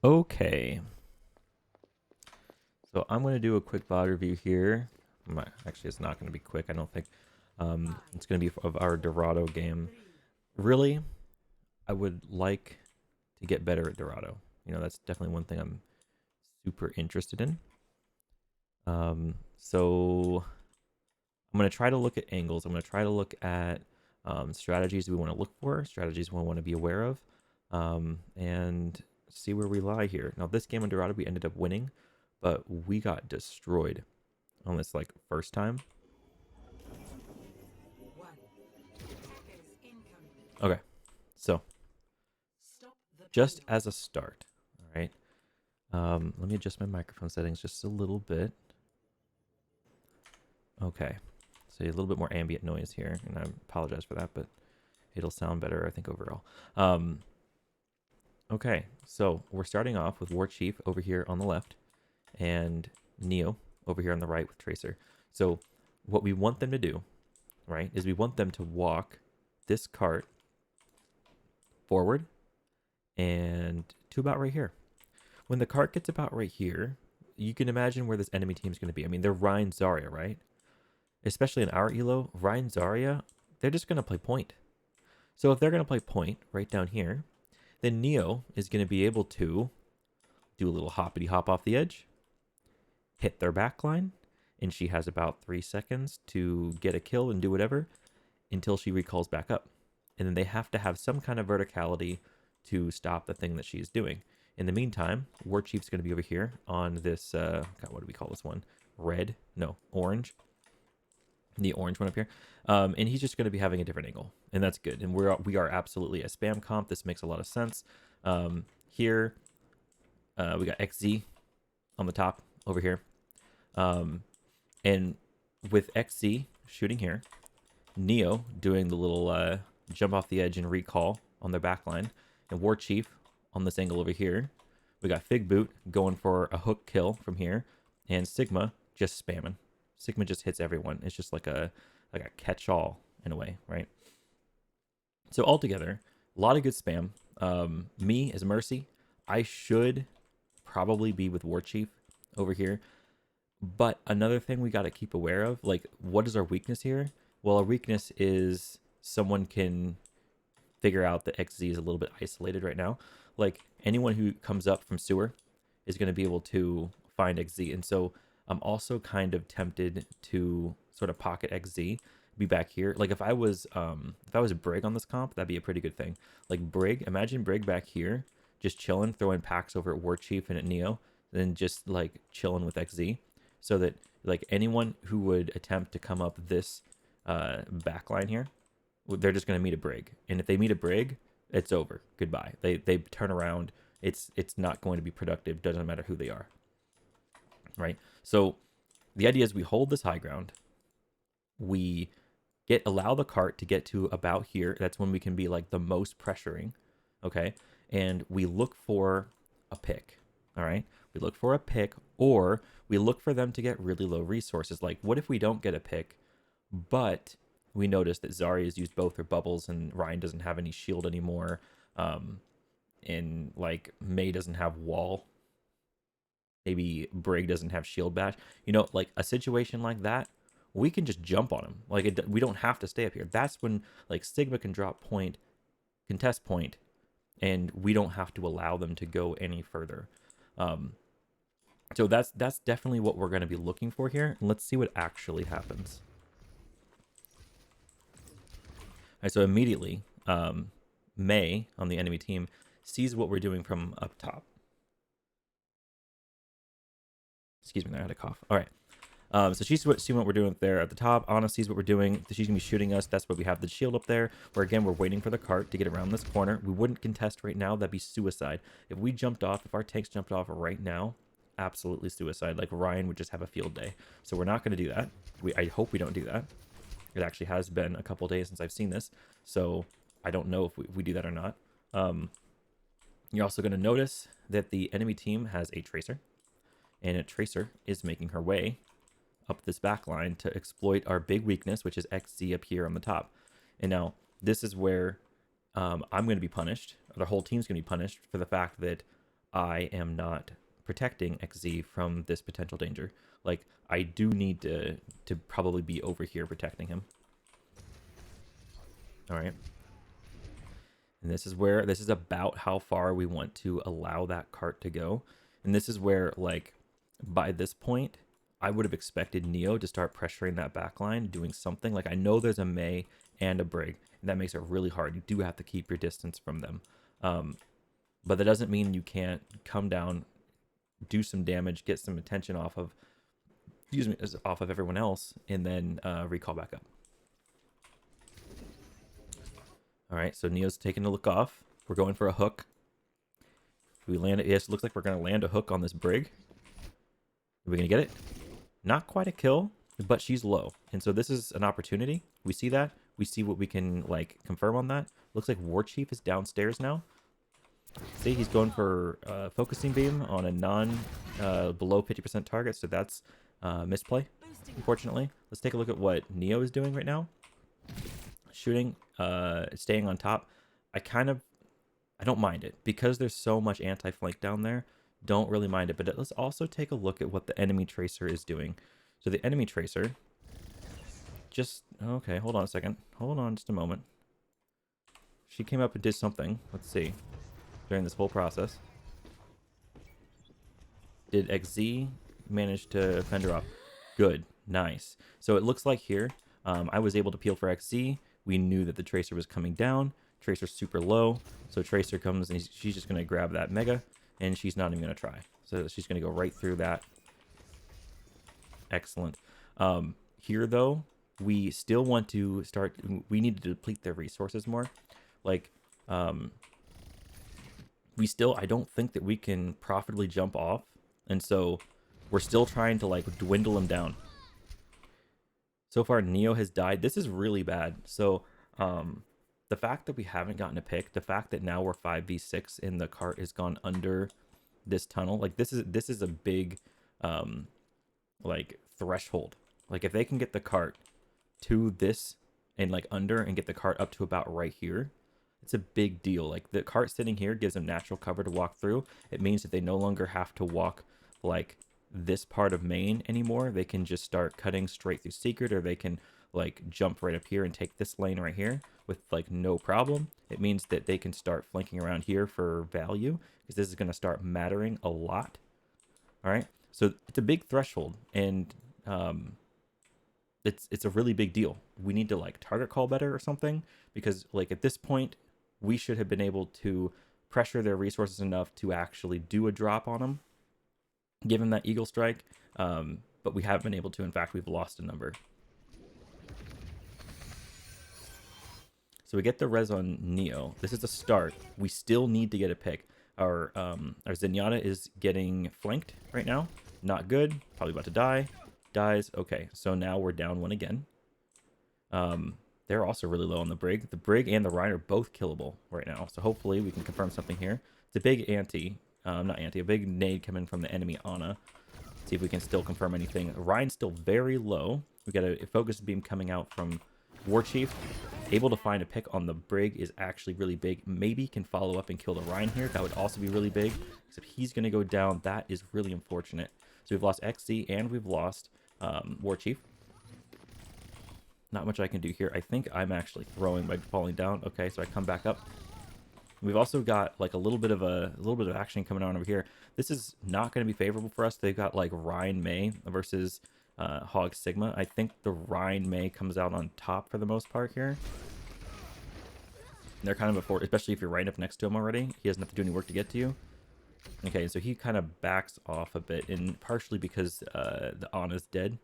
Okay, so I'm going to do a quick VOD review here. Actually, it's not going to be quick, I don't think. It's going to be of our Dorado game. Really, I would like to get better at Dorado. You know, that's definitely one thing I'm super interested in. So I'm going to try to look at angles. I'm going to try to look at strategies we want to look for, strategies we want to be aware of, and see where we lie here. Now, this game in Dorado, we ended up winning, but we got destroyed on this like first time. Okay, so just as a start, all right. Let me adjust my microphone settings just a little bit. Okay, so a little bit more ambient noise here, and I apologize for that, but it'll sound better, I think, overall. Okay, so we're starting off with War Chief over here on the left, and Neo over here on the right with Tracer. So what we want them to do, right, is we want them to walk this cart forward and to about right here. When the cart gets about right here, you can imagine where this enemy team is going to be. I mean, they're Ryan Zarya, right? Especially in our elo, Ryan Zarya, they're just going to play point. So if they're going to play point right down here, then Neo is going to be able to do a little hoppity hop off the edge, hit their back line, and she has about 3 seconds to get a kill and do whatever until she recalls back up. And then they have to have some kind of verticality to stop the thing that she's doing. In the meantime, War Chief's going to be over here on this, God, what do we call this one? Red? No, orange. The orange one up here. And he's just going to be having a different angle. And that's good. And we are absolutely a spam comp. This makes a lot of sense. Here, we got XZ on the top over here. And with XZ shooting here, Neo doing the little jump off the edge and recall on their back line, and War Chief on this angle over here. We got Fig Boot going for a hook kill from here, and Sigma just spamming. Sigma just hits everyone. It's just like a catch-all in a way, right? So altogether, a lot of good spam. Me as Mercy, I should probably be with War Chief over here. But another thing we got to keep aware of, like, what is our weakness here? Well, our weakness is someone can figure out that XZ is a little bit isolated right now. Like, anyone who comes up from sewer is going to be able to find XZ. And so I'm also kind of tempted to sort of pocket XZ, be back here. Like, if I was Brig on this comp, that'd be a pretty good thing. Like, Brig, imagine Brig back here, just chilling, throwing packs over at War Chief and at Neo, then just like chilling with XZ, so that like anyone who would attempt to come up this backline here, they're just going to meet a Brig. And if they meet a Brig, it's over. Goodbye. They turn around. It's not going to be productive. Doesn't matter who they are. Right? So the idea is we hold this high ground. We allow the cart to get to about here. That's when we can be like the most pressuring. Okay? And we look for a pick. All right? We look for a pick, or we look for them to get really low resources. Like, what if we don't get a pick, but we notice that Zarya's used both her bubbles and Ryan doesn't have any shield anymore. And like May doesn't have wall. Maybe Brig doesn't have shield bash. You know, like a situation like that, we can just jump on him. Like we don't have to stay up here. That's when like Sigma can drop point, contest point, and we don't have to allow them to go any further. So that's definitely what we're going to be looking for here. Let's see what actually happens. Right, so immediately, May on the enemy team sees what we're doing from up top. Excuse me, I had a cough. All right. So she's seeing what we're doing there at the top. Anna sees what we're doing. She's going to be shooting us. That's why we have the shield up there, where, again, we're waiting for the cart to get around this corner. We wouldn't contest right now. That'd be suicide. If we jumped off, if our tanks jumped off right now, absolutely suicide. Like, Ryan would just have a field day. So we're not going to do that. I hope we don't do that. It actually has been a couple days since I've seen this, so I don't know if we do that or not. You're also going to notice that the enemy team has a Tracer, and a Tracer is making her way up this back line to exploit our big weakness, which is XZ up here on the top. And now, this is where I'm going to be punished, or the whole team's going to be punished for the fact that I am not protecting XZ from this potential danger. Like, I do need to probably be over here protecting him. All right. And this is about how far we want to allow that cart to go. And this is where, like, by this point, I would have expected Neo to start pressuring that back line, doing something. Like, I know there's a Mei and a Brig, and that makes it really hard. You do have to keep your distance from them. But that doesn't mean you can't come down, do some damage, get some attention off of, off of everyone else, and then recall back up. All right, so Neo's taking a look off. We're going for a hook. We land it. Yes, it looks like we're going to land a hook on this Brig. Are we going to get it? Not quite a kill, but she's low. And so this is an opportunity. We see that. We see what we can, like, confirm on that. Looks like War Chief is downstairs now. See, he's going for focusing beam on a below 50% target. So that's misplay, unfortunately. Let's take a look at what Neo is doing right now. Shooting, staying on top. I don't mind it because there's so much anti-flank down there. Don't really mind it, but let's also take a look at what the enemy tracer is doing. So the enemy tracer okay, hold on a second. Hold on just a moment. She came up and did something. Let's see. During this whole process. Did XZ manage to fend her off? Good. Nice. So it looks like here, I was able to peel for XZ. We knew that the Tracer was coming down. Tracer's super low. So Tracer comes and she's just going to grab that Mega. And she's not even going to try. So she's going to go right through that. Excellent. Here, though, we still want to start... We need to deplete their resources more. Like, we still... I don't think that we can profitably jump off. And so we're still trying to, like, dwindle them down. So far, Neo has died. This is really bad. So, the fact that we haven't gotten a pick, the fact that now we're 5v6 and the cart has gone under this tunnel, like, this is a big, like, threshold. Like, if they can get the cart to this and, like, under and get the cart up to about right here, it's a big deal. Like, the cart sitting here gives them natural cover to walk through. It means that they no longer have to walk, like, this part of main anymore. They can just start cutting straight through secret, or they can, like, jump right up here and take this lane right here with, like, no problem. It means that they can start flanking around here for value, because this is going to start mattering a lot. All right, so it's a big threshold, and it's a really big deal. We need to, like, target call better or something, because, like, at this point we should have been able to pressure their resources enough to actually do a drop on them, give them that eagle strike, but we haven't been able to. In fact, we've lost a number. So we get the res on Neo. This is a start. We still need to get a pick. Our Zenyatta is getting flanked right now. Not good. Probably about to die. Dies. Okay, so now we're down one again. They're also really low on the Brig. The Brig and the Rhine are both killable right now. So hopefully we can confirm something here. It's a big a big nade coming from the enemy Ana. See if we can still confirm anything. Rhine's still very low. We got a focus beam coming out from War Chief. Able to find a pick on the Brig is actually really big. Maybe can follow up and kill the Rhine here. That would also be really big. Except he's going to go down. That is really unfortunate. So we've lost XZ and we've lost War Chief. Not much I can do here. I think I'm actually throwing by falling down. Okay, so I come back up. We've also got, like, a little bit of action coming on over here. This is not going to be favorable for us. They've got, like, Rhine Mei versus Hog Sigma. I think the Rhine Mei comes out on top for the most part here. They're kind of before, especially if you're right up next to him already. He doesn't have to do any work to get to you. Okay, so he kind of backs off a bit, and partially because the Ana's dead,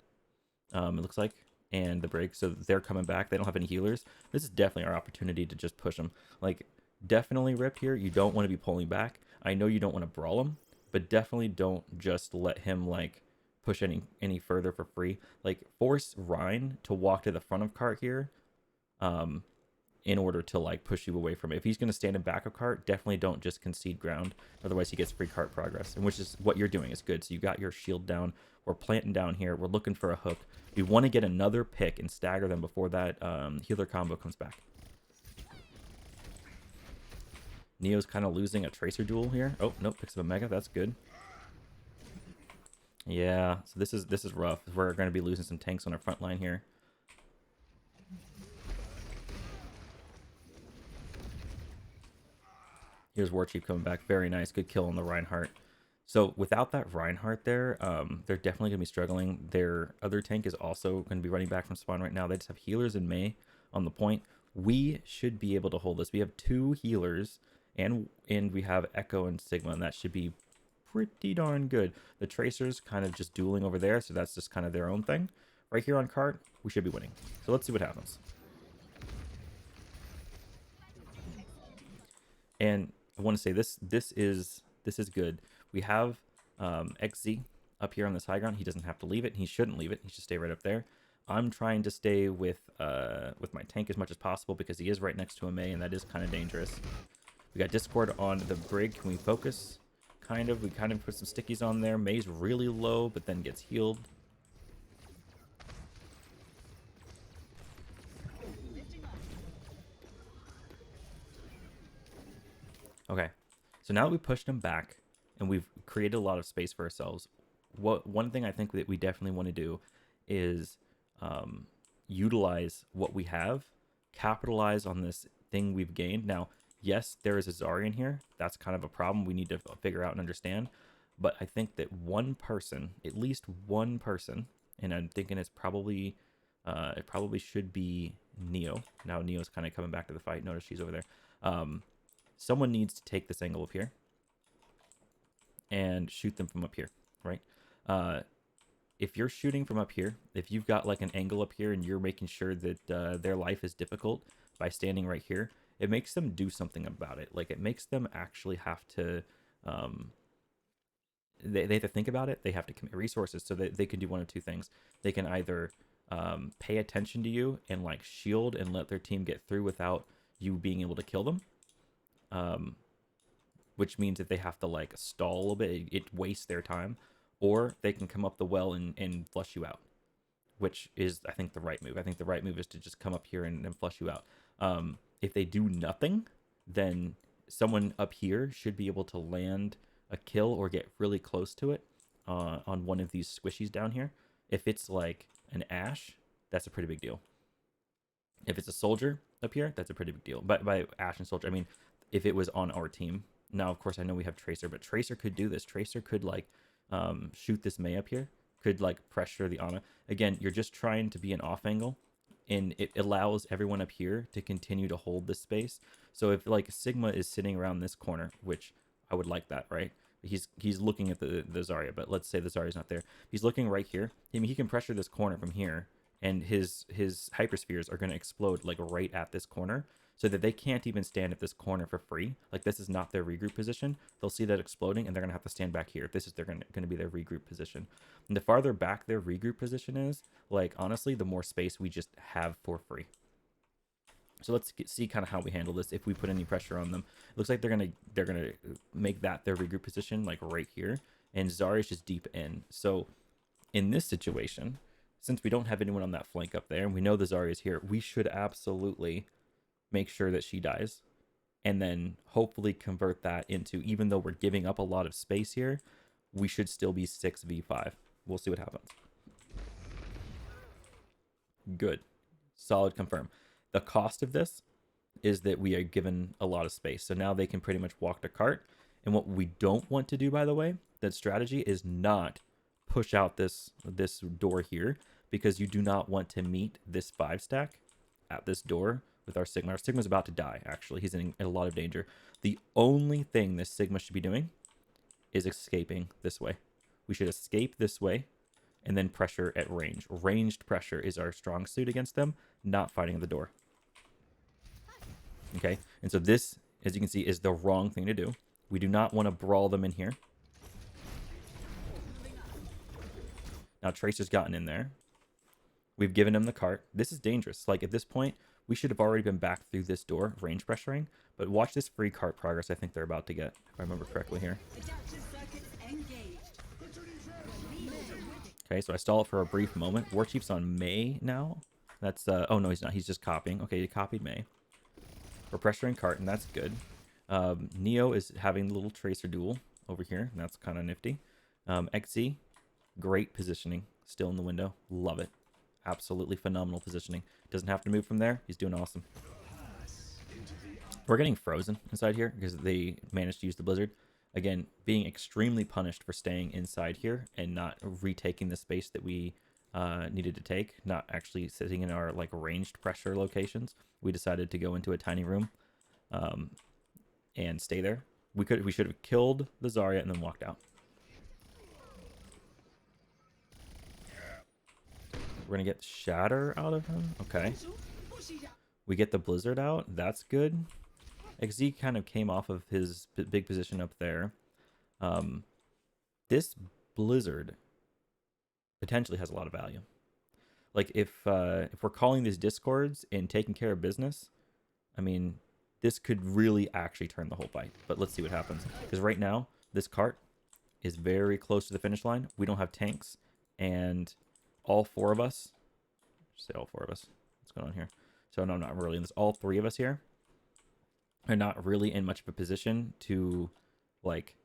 it looks like, and the Brig, so they're coming back. They don't have any healers. This is definitely our opportunity to just push them. Like, definitely, Rip, here, you don't want to be pulling back. I know you don't want to brawl him, but definitely don't just let him, like, push any further for free. Like, force Rhine to walk to the front of cart here, in order to, like, push you away from it. If he's going to stand in back of cart, definitely don't just concede ground. Otherwise, he gets free cart progress, and which is what you're doing is good. So you got your shield down. We're planting down here. We're looking for a hook. We want to get another pick and stagger them before that healer combo comes back. Neo's kind of losing a Tracer duel here. Oh, nope, picks up a Mega. That's good. Yeah, so this is rough. We're going to be losing some tanks on our front line here. Here's Warchief coming back. Very nice. Good kill on the Reinhardt. So without that Reinhardt there, they're definitely going to be struggling. Their other tank is also going to be running back from spawn right now. They just have healers in Mei on the point. We should be able to hold this. We have 2 healers, and we have Echo and Sigma, and that should be pretty darn good. The Tracers kind of just dueling over there, so that's just kind of their own thing. Right here on cart, we should be winning. So let's see what happens. And I want to say this is good. We have XZ up here on this high ground. He doesn't have to leave it. He shouldn't leave it. He should stay right up there. I'm trying to stay with my tank as much as possible because he is right next to a Mei, and that is kind of dangerous. We got Discord on the brig. Can we focus? Kind of. We kind of put some stickies on there. Mei's really low, but then gets healed. Okay, so now that we pushed him back and we've created a lot of space for ourselves, one thing I think that we definitely want to do is utilize what we have, capitalize on this thing we've gained. Now, yes, there is a Zarya here. That's kind of a problem we need to figure out and understand. But I think that one person, at least one person, and I'm thinking it probably should be Neo. Now Neo's kind of coming back to the fight. Notice she's over there. Someone needs to take this angle up here and shoot them from up here, right? If you're shooting from up here, if you've got like an angle up here and you're making sure that their life is difficult by standing right here, it makes them do something about it. Like it makes them actually have to, they have to think about it. They have to commit resources so that they can do one of 2 things. They can either pay attention to you and like shield and let their team get through without you being able to kill them. Which means that they have to like stall a little bit, it wastes their time, or they can come up the well and flush you out, which is I think the right move. I think the right move is to just come up here and flush you out. If they do nothing, then someone up here should be able to land a kill or get really close to it on one of these squishies down here. If it's like an Ashe, that's a pretty big deal. If it's a soldier up here, that's a pretty big deal. But by Ashe and soldier, I mean if it was on our team. Now, of course, I know we have Tracer, but Tracer could do this. Tracer could, like, shoot this Mei up here. Could, like, pressure the Ana. Again, you're just trying to be an off angle, and it allows everyone up here to continue to hold this space. So if, like, Sigma is sitting around this corner, which I would like that, right? He's looking at the Zarya, but let's say the Zarya's not there. He's looking right here. I mean, he can pressure this corner from here, and his hyperspheres are going to explode, like, right at this corner, so that they can't even stand at this corner for free. Like, this is not their regroup position. They'll see that exploding, and they're going to have to stand back here. This is going to be their regroup position. And the farther back their regroup position is, like, honestly, the more space we just have for free. So let's see kind of how we handle this if we put any pressure on them. It looks like they're gonna make that their regroup position, like right here, and Zarya's just deep in. So in this situation, since we don't have anyone on that flank up there, and we know the Zarya's here, we should absolutely make sure that she dies, and then hopefully convert that into, even though we're giving up a lot of space here, we should still be 6v5. We'll see what happens. Good. Solid confirm. The cost of this is that we are given a lot of space. So now they can pretty much walk to cart. And what we don't want to do, by the way, that strategy is not push out this door here, because you do not want to meet this 5-stack at this door with our Sigma. Our Sigma's about to die, actually. He's in a lot of danger. The only thing this Sigma should be doing is escaping this way. We should escape this way and then pressure at range. Ranged pressure is our strong suit against them, not fighting at the door. Okay, and so this, as you can see, is the wrong thing to do. We do not want to brawl them in here. Now Tracer's gotten in there. We've given him the cart. This is dangerous. Like, at this point, we should have already been back through this door, range pressuring. But watch this free cart progress I think they're about to get, if I remember correctly here. Okay, so I stall it for a brief moment. Warchief's on Mei now. That's, oh no, he's not. He's just copying. Okay, he copied Mei. We're pressuring cart, and that's good. Neo is having the little tracer duel over here. That's kind of nifty. XZ, great positioning. Still in the window. Love it. Absolutely phenomenal positioning. Doesn't have to move from there. He's doing awesome. We're getting frozen inside here because they managed to use the blizzard. Again, being extremely punished for staying inside here and not retaking the space that we needed to take, not actually sitting in our like ranged pressure locations. We decided to go into a tiny room and stay there. We should have killed the Zarya and then walked out. We're gonna get Shatter out of him. Okay. We get the Blizzard out. That's good. XZ kind of came off of his big position up there. This Blizzard potentially has a lot of value. Like if we're calling these discords and taking care of business, I mean, this could really actually turn the whole fight. But let's see what happens. Because right now, this cart is very close to the finish line. We don't have tanks, and all four of us, say all four of us, what's going on here? So no, not really. All three of us here are not really in much of a position to like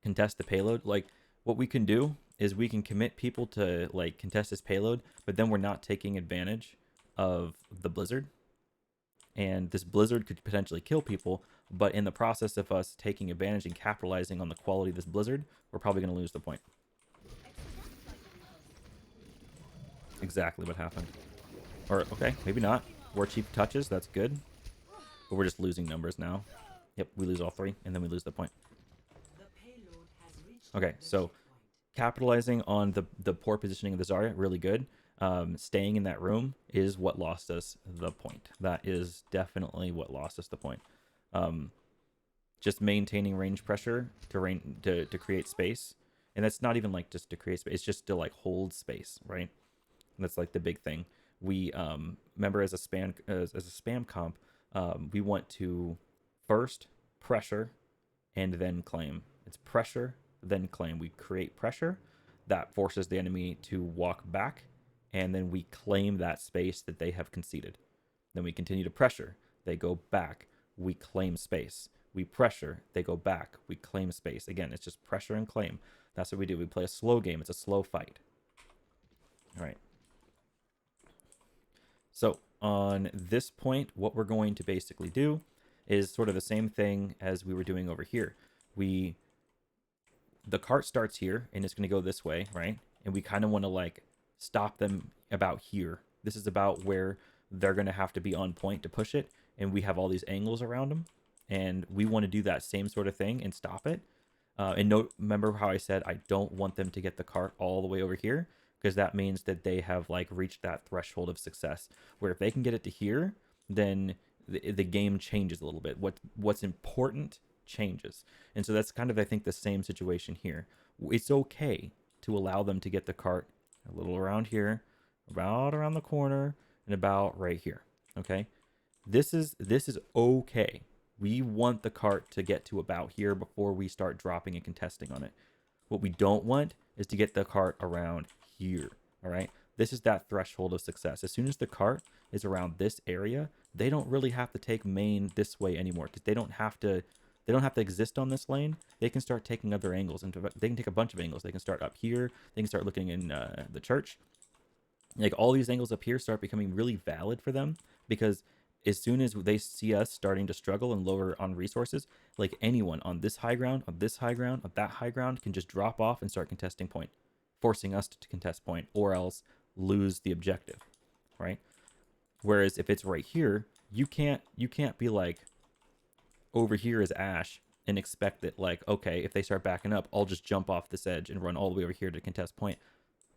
contest the payload. Like what we can do is we can commit people to like contest this payload, but then we're not taking advantage of the blizzard. And this blizzard could potentially kill people, but in the process of us taking advantage and capitalizing on the quality of this blizzard, we're probably going to lose the point. Exactly what happened. Or, okay, maybe not. War Chief touches, that's good. But we're just losing numbers now. Yep, we lose all three, and then we lose the point. Okay, so capitalizing on the poor positioning of the Zarya, really good. Staying in that room is what lost us the point. That is definitely what lost us the point. Just maintaining range pressure to create space. And that's not even like just to create space, it's just to like hold space, right? And that's like the big thing. We remember as a spam comp, we want to first pressure and then claim. It's pressure, then claim. We create pressure that forces the enemy to walk back, and then we claim that space that they have conceded. Then we continue to pressure. They go back. We claim space. We pressure. They go back. We claim space. Again, it's just pressure and claim. That's what we do. We play a slow game. It's a slow fight. All right. So on this point, what we're going to basically do is sort of the same thing as we were doing over here. The cart starts here and it's going to go this way, right? And we kind of want to like stop them about here. This is about where they're going to have to be on point to push it. And we have all these angles around them. And we want to do that same sort of thing and stop it. Remember how I said I don't want them to get the cart all the way over here? Because that means that they have like reached that threshold of success. Where if they can get it to here, then the game changes a little bit. What's important changes. And so that's kind of, I think, the same situation here. It's okay to allow them to get the cart a little around here, about around the corner, and about right here. Okay, this is okay. We want the cart to get to about here before we start dropping and contesting on it. What we don't want is to get the cart around here. All right, this is that threshold of success. As soon as the cart is around this area, they don't really have to take main this way anymore, because they don't have to exist on this lane. They can start taking other angles, and they can take a bunch of angles. They can start up here. They can start looking in the church. Like all these angles up here start becoming really valid for them, because as soon as they see us starting to struggle and lower on resources, like anyone on this high ground, on this high ground, on that high ground can just drop off and start contesting point, forcing us to contest point, or else lose the objective, right? Whereas if it's right here, you can't be like, over here is Ash and expect that like, okay, if they start backing up, I'll just jump off this edge and run all the way over here to contest point.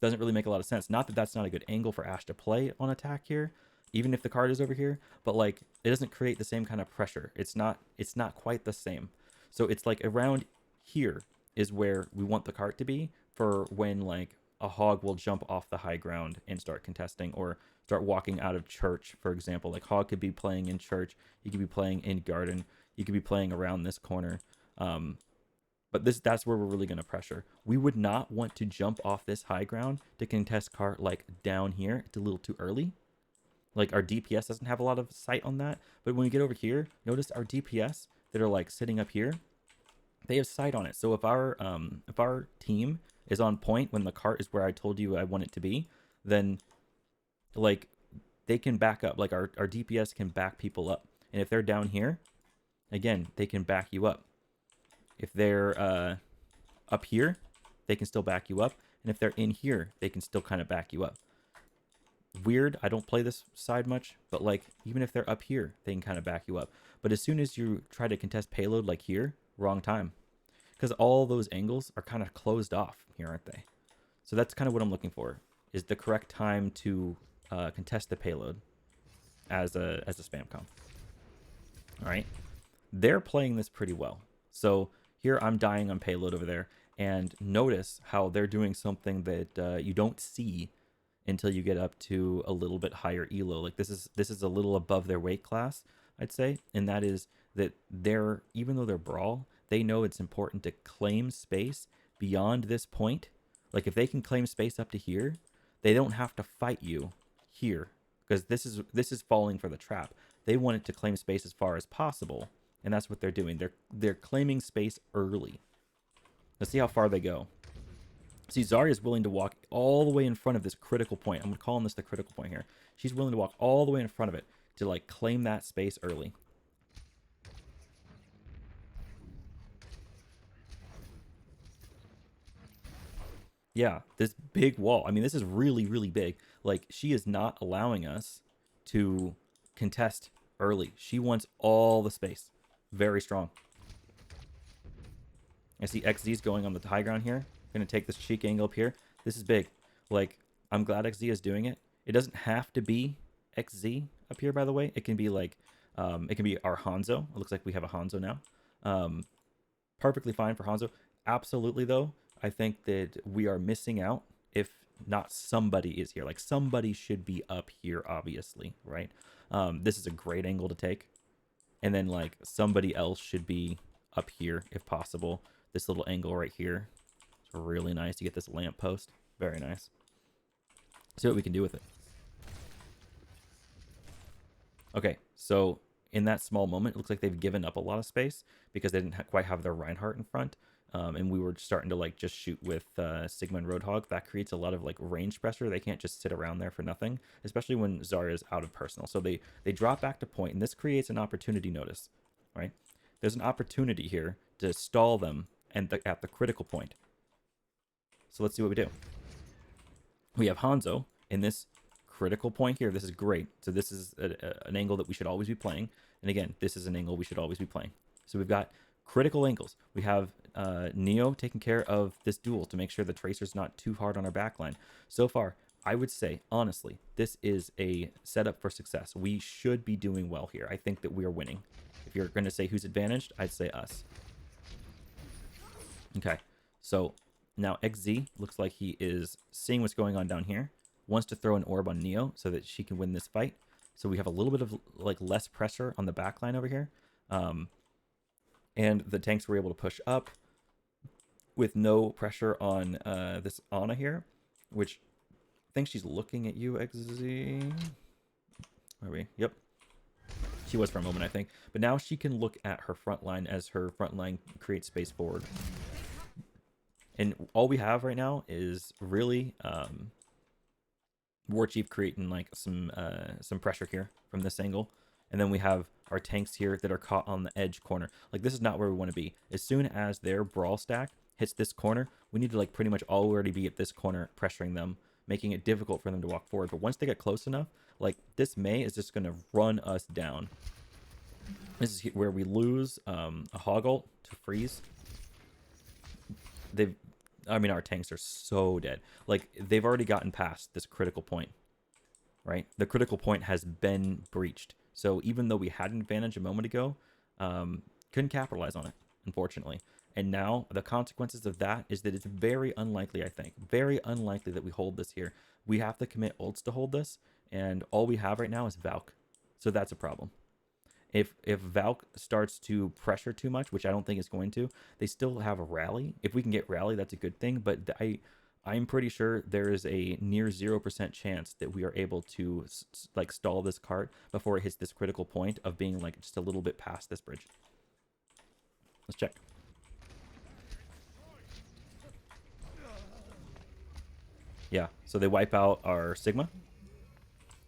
Doesn't really make a lot of sense. Not that that's not a good angle for Ash to play on attack here, even if the card is over here, but like it doesn't create the same kind of pressure. It's not quite the same. So it's like around here is where we want the cart to be for when like a hog will jump off the high ground and start contesting, or start walking out of church, for example. Like hog could be playing in church, he could be playing in garden, you could be playing around this corner. But that's where we're really going to pressure. We would not want to jump off this high ground to contest cart like down here. It's a little too early. Like our DPS doesn't have a lot of sight on that. But when we get over here, notice our DPS that are like sitting up here, they have sight on it. So if our team is on point when the cart is where I told you I want it to be, then like they can back up. Like our DPS can back people up. And if they're down here, again, they can back you up. If they're up here, they can still back you up. And if they're in here, they can still kind of back you up. Weird, I don't play this side much, but like even if they're up here, they can kind of back you up. But as soon as you try to contest payload like here, wrong time. Because all those angles are kind of closed off here, aren't they? So that's kind of what I'm looking for, is the correct time to contest the payload as a spam comp. All right, they're playing this pretty well. So here I'm dying on payload over there, and notice how they're doing something that you don't see until you get up to a little bit higher elo. Like this is a little above their weight class, I'd say, and that is that they're, even though they're brawl, they know it's important to claim space beyond this point. Like if they can claim space up to here, they don't have to fight you here, because this is falling for the trap. They want it to claim space as far as possible, and that's what they're doing. They're claiming space early. Let's see how far they go. See, Zarya is willing to walk all the way in front of this critical point. I'm calling this the critical point here. She's willing to walk all the way in front of it to like claim that space early. Yeah, this big wall. I mean, this is really, really big. Like, she is not allowing us to contest early. She wants all the space. Very strong. I see XZ's going on the high ground here. Gonna take this cheek angle up here. This is big. Like, I'm glad XZ is doing it. It doesn't have to be XZ up here, by the way. It can be like, it can be our Hanzo. It looks like we have a Hanzo now. Perfectly fine for Hanzo. Absolutely, though, I think that we are missing out if not somebody is here. Like, somebody should be up here, obviously, right? This is a great angle to take. And then, like, somebody else should be up here if possible. This little angle right here. It's really nice. You get this lamp post. Very nice. See what we can do with it. Okay, so in that small moment, it looks like they've given up a lot of space because they didn't quite have their Reinhardt in front. And we were starting to like just shoot with Sigma and Roadhog. That creates a lot of like range pressure. They can't just sit around there for nothing, especially when Zarya is out of personal. So they drop back to point, and this creates an opportunity notice, right? There's an opportunity here to stall them and at the critical point. So let's see what we do. We have Hanzo in this critical point here. This is great. So this is an angle that we should always be playing. And again, this is an angle we should always be playing. So we've got critical angles. We have Neo taking care of this duel to make sure the Tracer's not too hard on our backline. So far, I would say, honestly, this is a setup for success. We should be doing well here. I think that we are winning. If you're going to say who's advantaged, I'd say us. Okay, so now XZ looks like he is seeing what's going on down here. Wants to throw an orb on Neo so that she can win this fight. So we have a little bit of like less pressure on the backline over here. And the tanks were able to push up with no pressure on this Ana here, which I think she's looking at you, XZ. Are we? Yep. She was for a moment, I think. But now she can look at her front line as her front line creates space forward. And all we have right now is really War Chief creating like some pressure here from this angle. And then we have our tanks here that are caught on the edge corner. Like, this is not where we want to be. As soon as their brawl stack hits this corner, we need to like pretty much already be at this corner pressuring them, making it difficult for them to walk forward. But once they get close enough, like this Mei is just going to run us down. This is where we lose a hog ult to freeze. I mean, our tanks are so dead. Like, they've already gotten past this critical point, right? The critical point has been breached. So even though we had an advantage a moment ago, couldn't capitalize on it, unfortunately. And now the consequences of that is that it's very unlikely, I think, very unlikely that we hold this here. We have to commit ults to hold this, and all we have right now is Valk. So that's a problem. If Valk starts to pressure too much, which I don't think it's going to, they still have a rally. If we can get rally, that's a good thing. But I'm pretty sure there is a near 0% chance that we are able to like stall this cart before it hits this critical point of being like just a little bit past this bridge. Let's check. Yeah, so they wipe out our Sigma.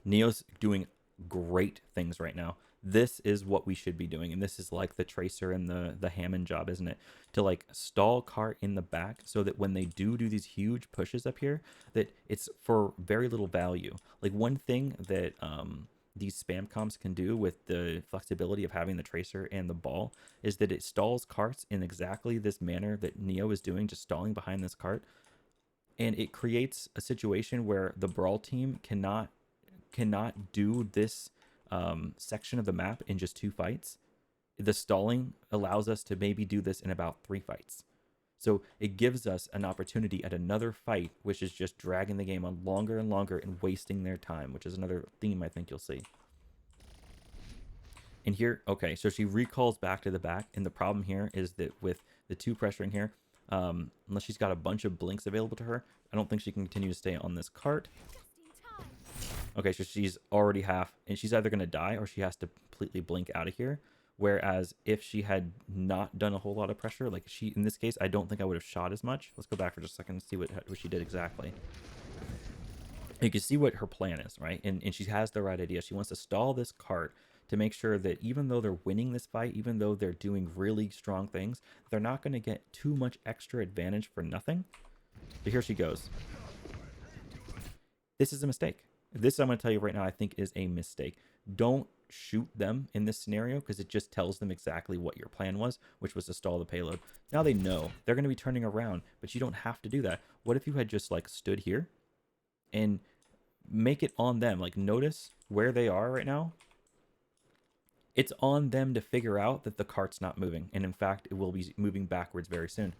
Neo's doing great things right now. This is what we should be doing, and this is like the Tracer and the Hammond job, isn't it? To like stall cart in the back so that when they do these huge pushes up here, that it's for very little value. Like one thing that these spam comps can do with the flexibility of having the Tracer and the ball is that it stalls carts in exactly this manner that Neo is doing, just stalling behind this cart, and it creates a situation where the Brawl team cannot do this section of the map in just 2 fights. The stalling allows us to maybe do this in about 3 fights. So it gives us an opportunity at another fight, which is just dragging the game on longer and longer and wasting their time, which is another theme I think you'll see. And here, okay, so she recalls back to the back, and the problem here is that with the 2 pressuring here, unless she's got a bunch of blinks available to her, I don't think she can continue to stay on this cart. Okay, so she's already half, and she's either going to die or she has to completely blink out of here. Whereas if she had not done a whole lot of pressure, like she, in this case, I don't think I would have shot as much. Let's go back for just a second and see what she did exactly. You can see what her plan is, right? And she has the right idea. She wants to stall this cart to make sure that even though they're winning this fight, even though they're doing really strong things, they're not going to get too much extra advantage for nothing. But here she goes. This is a mistake. This, I'm going to tell you right now, I think is a mistake. Don't shoot them in this scenario because it just tells them exactly what your plan was, which was to stall the payload. Now they know. They're going to be turning around, but you don't have to do that. What if you had just like stood here and make it on them? Like notice where they are right now. It's on them to figure out that the cart's not moving. And in fact, it will be moving backwards very soon.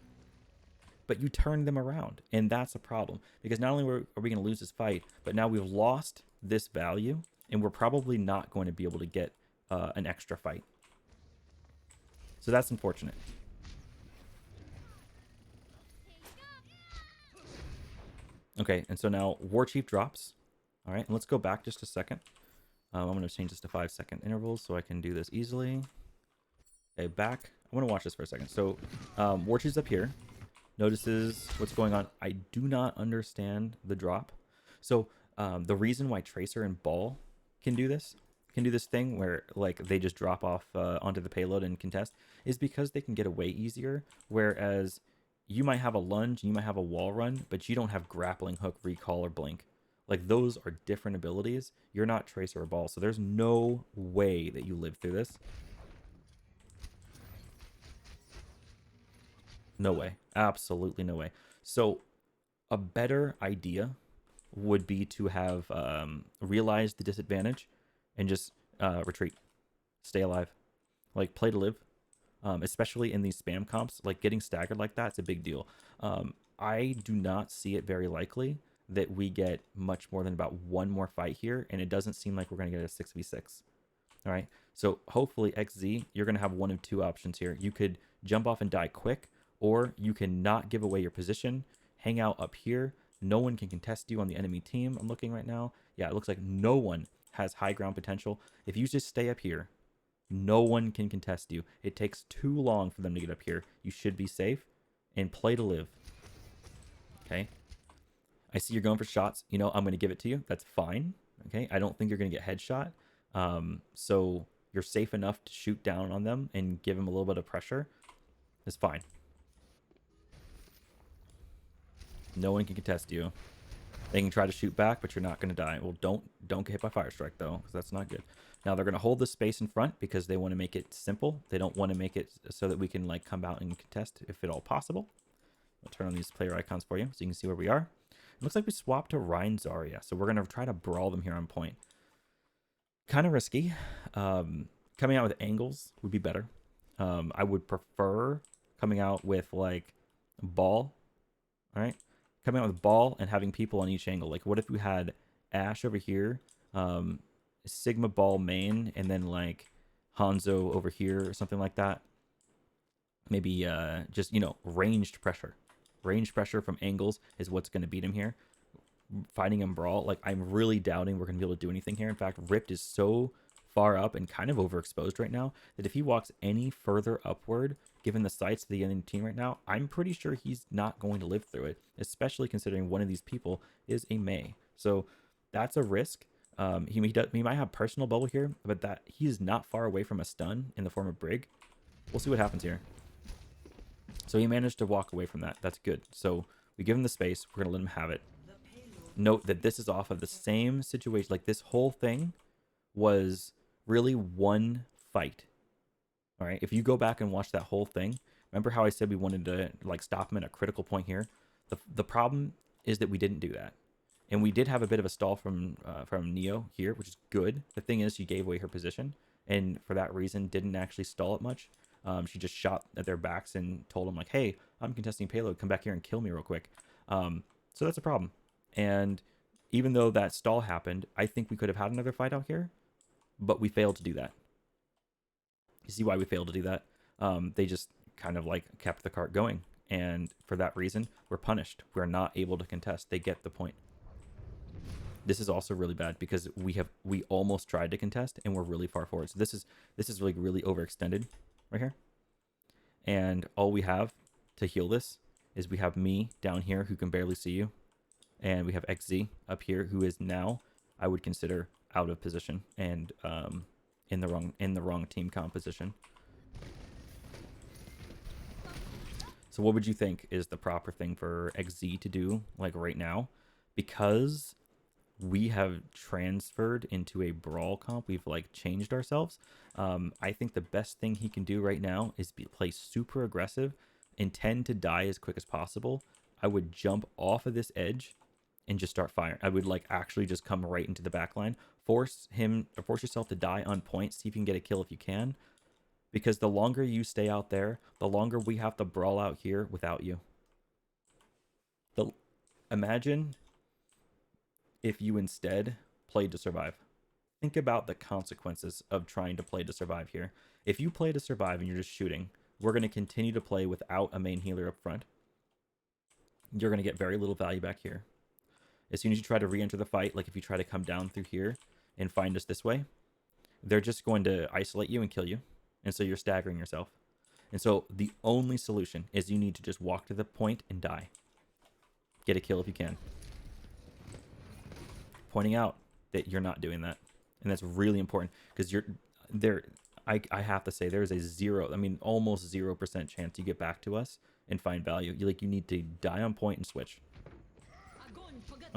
But you turn them around, and that's a problem because not only are we going to lose this fight, but now we've lost this value, and we're probably not going to be able to get an extra fight. So that's unfortunate. Okay, and so now War Chief drops. All right, and let's go back just a second. I'm going to change this to 5-second intervals so I can do this easily. Okay, back. I want to watch this for a second. So War Chief's up here. Notices what's going on. I do not understand the drop. So the reason why Tracer and Ball can do this thing where like they just drop off onto the payload and contest is because they can get away easier. Whereas you might have a lunge, you might have a wall run, but you don't have grappling hook, recall, or blink. Like those are different abilities. You're not Tracer or Ball, so there's no way that you live through this. No way. Absolutely no way. So a better idea would be to have realized the disadvantage and just retreat. Stay alive. Like play to live. Especially in these spam comps. Like getting staggered like that's a big deal. I do not see it very likely that we get much more than about 1 more fight here. And it doesn't seem like we're going to get a 6v6. All right. So hopefully XZ, you're going to have 1 of 2 options here. You could jump off and die quick, or you can not give away your position, hang out up here. No one can contest you on the enemy team. I'm looking right now. Yeah, it looks like no one has high ground potential. If you just stay up here, no one can contest you. It takes too long for them to get up here. You should be safe and play to live. Okay. I see you're going for shots. You know, I'm going to give it to you. That's fine. Okay. I don't think you're going to get headshot. So you're safe enough to shoot down on them and give them a little bit of pressure. It's fine. No one can contest you. They can try to shoot back, but you're not going to die. Well, don't get hit by fire strike though, because that's not good. Now they're going to hold the space in front because they want to make it simple. They don't want to make it so that we can like come out and contest if at all possible. I'll turn on these player icons for you so you can see where we are. It looks like we swapped to Rhine Zarya, so we're going to try to brawl them here on point. Kind of risky. Coming out with angles would be better. I would prefer coming out with like ball. All right. Coming out with ball and having people on each angle. Like what if we had Ash over here, Sigma ball main, and then like Hanzo over here or something like that. Maybe just, you know, ranged pressure. Range pressure from angles is what's going to beat him here. Fighting him brawl, like, I'm really doubting we're going to be able to do anything here. In fact, Ripped is so far up and kind of overexposed right now that if he walks any further upward, given the sights of the enemy team right now, I'm pretty sure he's not going to live through it, especially considering one of these people is a Mei. So that's a risk. He might have personal bubble here, but that he is not far away from a stun in the form of Brig. We'll see what happens here. So he managed to walk away from that. That's good. So we give him the space. We're going to let him have it. Note that this is off of the same situation. Like, this whole thing was really one fight. All right. If you go back and watch that whole thing, remember how I said we wanted to, like, stop him at a critical point here? The problem is that we didn't do that. And we did have a bit of a stall from Neo here, which is good. The thing is, she gave away her position, and for that reason didn't actually stall it much. She just shot at their backs and told them, like, hey, I'm contesting payload. Come back here and kill me real quick. So that's a problem. And even though that stall happened, I think we could have had another fight out here, but we failed to do that. You see why we failed to do that? They just kind of, like, kept the cart going. And for that reason, we're punished. We're not able to contest. They get the point. This is also really bad because we almost tried to contest and we're really far forward. So this is really overextended right here. And all we have to heal this is we have me down here who can barely see you. And we have XZ up here who is now, I would consider, out of position and in the wrong team composition. So what would you think is the proper thing for XZ to do, like, right now? Because we have transferred into a brawl comp, we've, like, changed ourselves. I think the best thing he can do right now is play super aggressive, intend to die as quick as possible. I would jump off of this edge and just start firing. I would, like, actually just come right into the back line. Force yourself to die on point. See if you can get a kill if you can. Because the longer you stay out there, the longer we have to brawl out here without you. Imagine if you instead played to survive. Think about the consequences of trying to play to survive here. If you play to survive and you're just shooting, we're going to continue to play without a main healer up front. You're going to get very little value back here. As soon as you try to re-enter the fight, like if you try to come down through here and find us this way, they're just going to isolate you and kill you. And so you're staggering yourself. And so the only solution is you need to just walk to the point and die. Get a kill if you can. Pointing out that you're not doing that. And that's really important because you're there. I have to say there's almost 0% chance you get back to us and find value. You need to die on point and switch.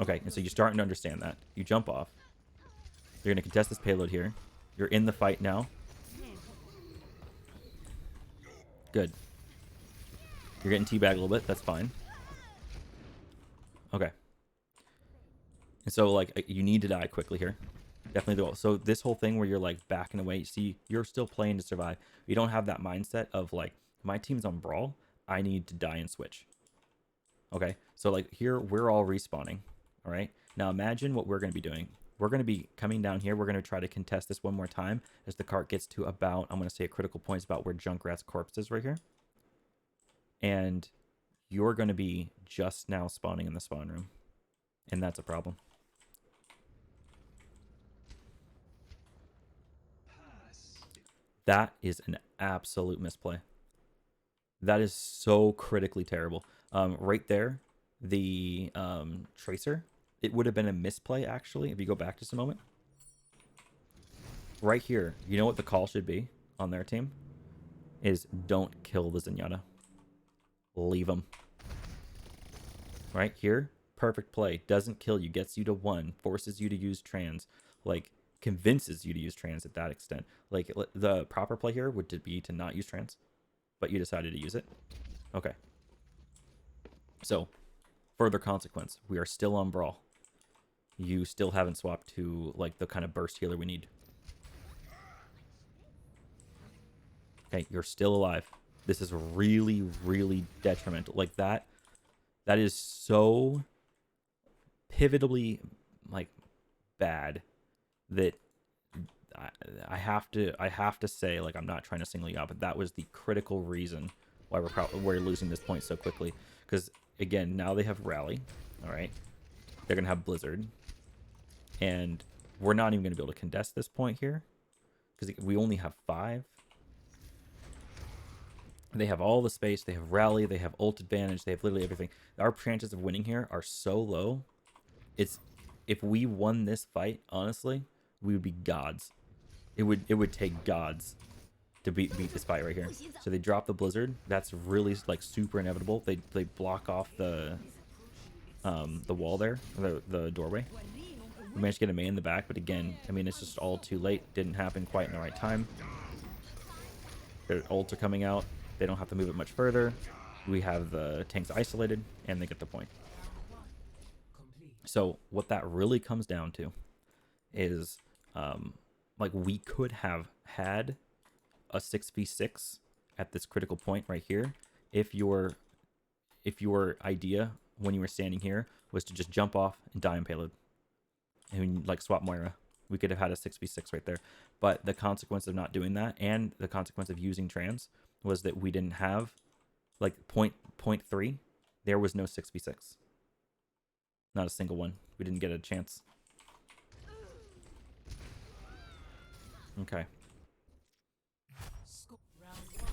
Okay, and so you're starting to understand that. You jump off. You're going to contest this payload here. You're in the fight now. Good. You're getting teabagged a little bit. That's fine. Okay. And so, like, you need to die quickly here. Definitely do. So this whole thing where you're, like, backing away, see, you're still playing to survive. You don't have that mindset of, like, my team's on brawl. I need to die and switch. Okay. So, like, here, we're all respawning. All right. Now imagine what we're going to be doing. We're going to be coming down here. We're going to try to contest this one more time as the cart gets to about, I'm going to say a critical point is about where Junkrat's corpse is right here. And you're going to be just now spawning in the spawn room. And that's a problem. That is an absolute misplay. That is so critically terrible. Right there, the tracer, it would have been a misplay, actually, if you go back just a moment. Right here, you know what the call should be on their team? Is don't kill the Zenyatta. Leave them. Right here, perfect play. Doesn't kill you, gets you to 1, forces you to use trans. Like, convinces you to use trans at that extent. Like, the proper play here would be to not use trans, but you decided to use it. Okay. So, further consequence. We are still on brawl. You still haven't swapped to, like, the kind of burst healer we need. Okay, you're still alive. This is really, really detrimental. Like, that is so pivotably, like, bad that I have to say, like, I'm not trying to single you out, but that was the critical reason why we're losing this point so quickly. Because again, now they have rally. All right, they're gonna have blizzard, and we're not even gonna be able to contest this point here because we only have 5. They have all the space. They have rally. They have ult advantage. They have literally everything. Our chances of winning here are so low. It's if we won this fight, honestly, we would be gods. It would take gods to beat this fight right here. So they drop the blizzard. That's really like super inevitable. They block off the wall there, the doorway. We managed to get a Mei in the back, but again, I mean, it's just all too late. Didn't happen quite in the right time. Their ults are coming out. They don't have to move it much further. We have the tanks isolated, and they get the point. So what that really comes down to is, like, we could have had a 6v6 at this critical point right here if your idea when you were standing here was to just jump off and die in payload and like swap Moira. We could have had a 6v6 right there. But the consequence of not doing that and the consequence of using trans was that we didn't have like point 3. There was no 6v6. Not a single one. We didn't get a chance. Okay. Round 1,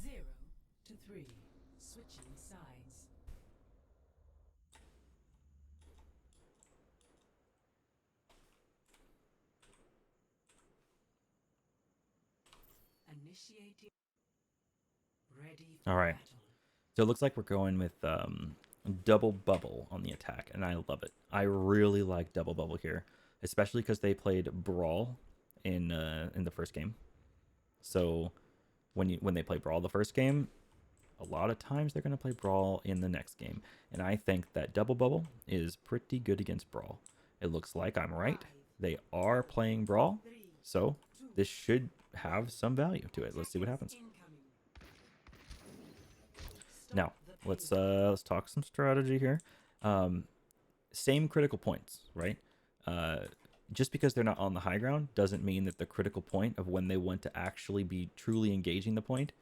0 to 3. Switching sides. Initiating. Ready for All right. battle. So it looks like we're going with double bubble on the attack, and I love it. I really like double bubble here, especially because they played brawl in the first game. So when they play brawl the first game, a lot of times they're going to play brawl in the next game, and I think that double bubble is pretty good against brawl. It looks like I'm right. They are playing brawl, so this should have some value to it. Let's see what happens. Now, let's talk some strategy here. Same critical points, right? Just because they're not on the high ground doesn't mean that the critical point of when they want to actually be truly engaging the point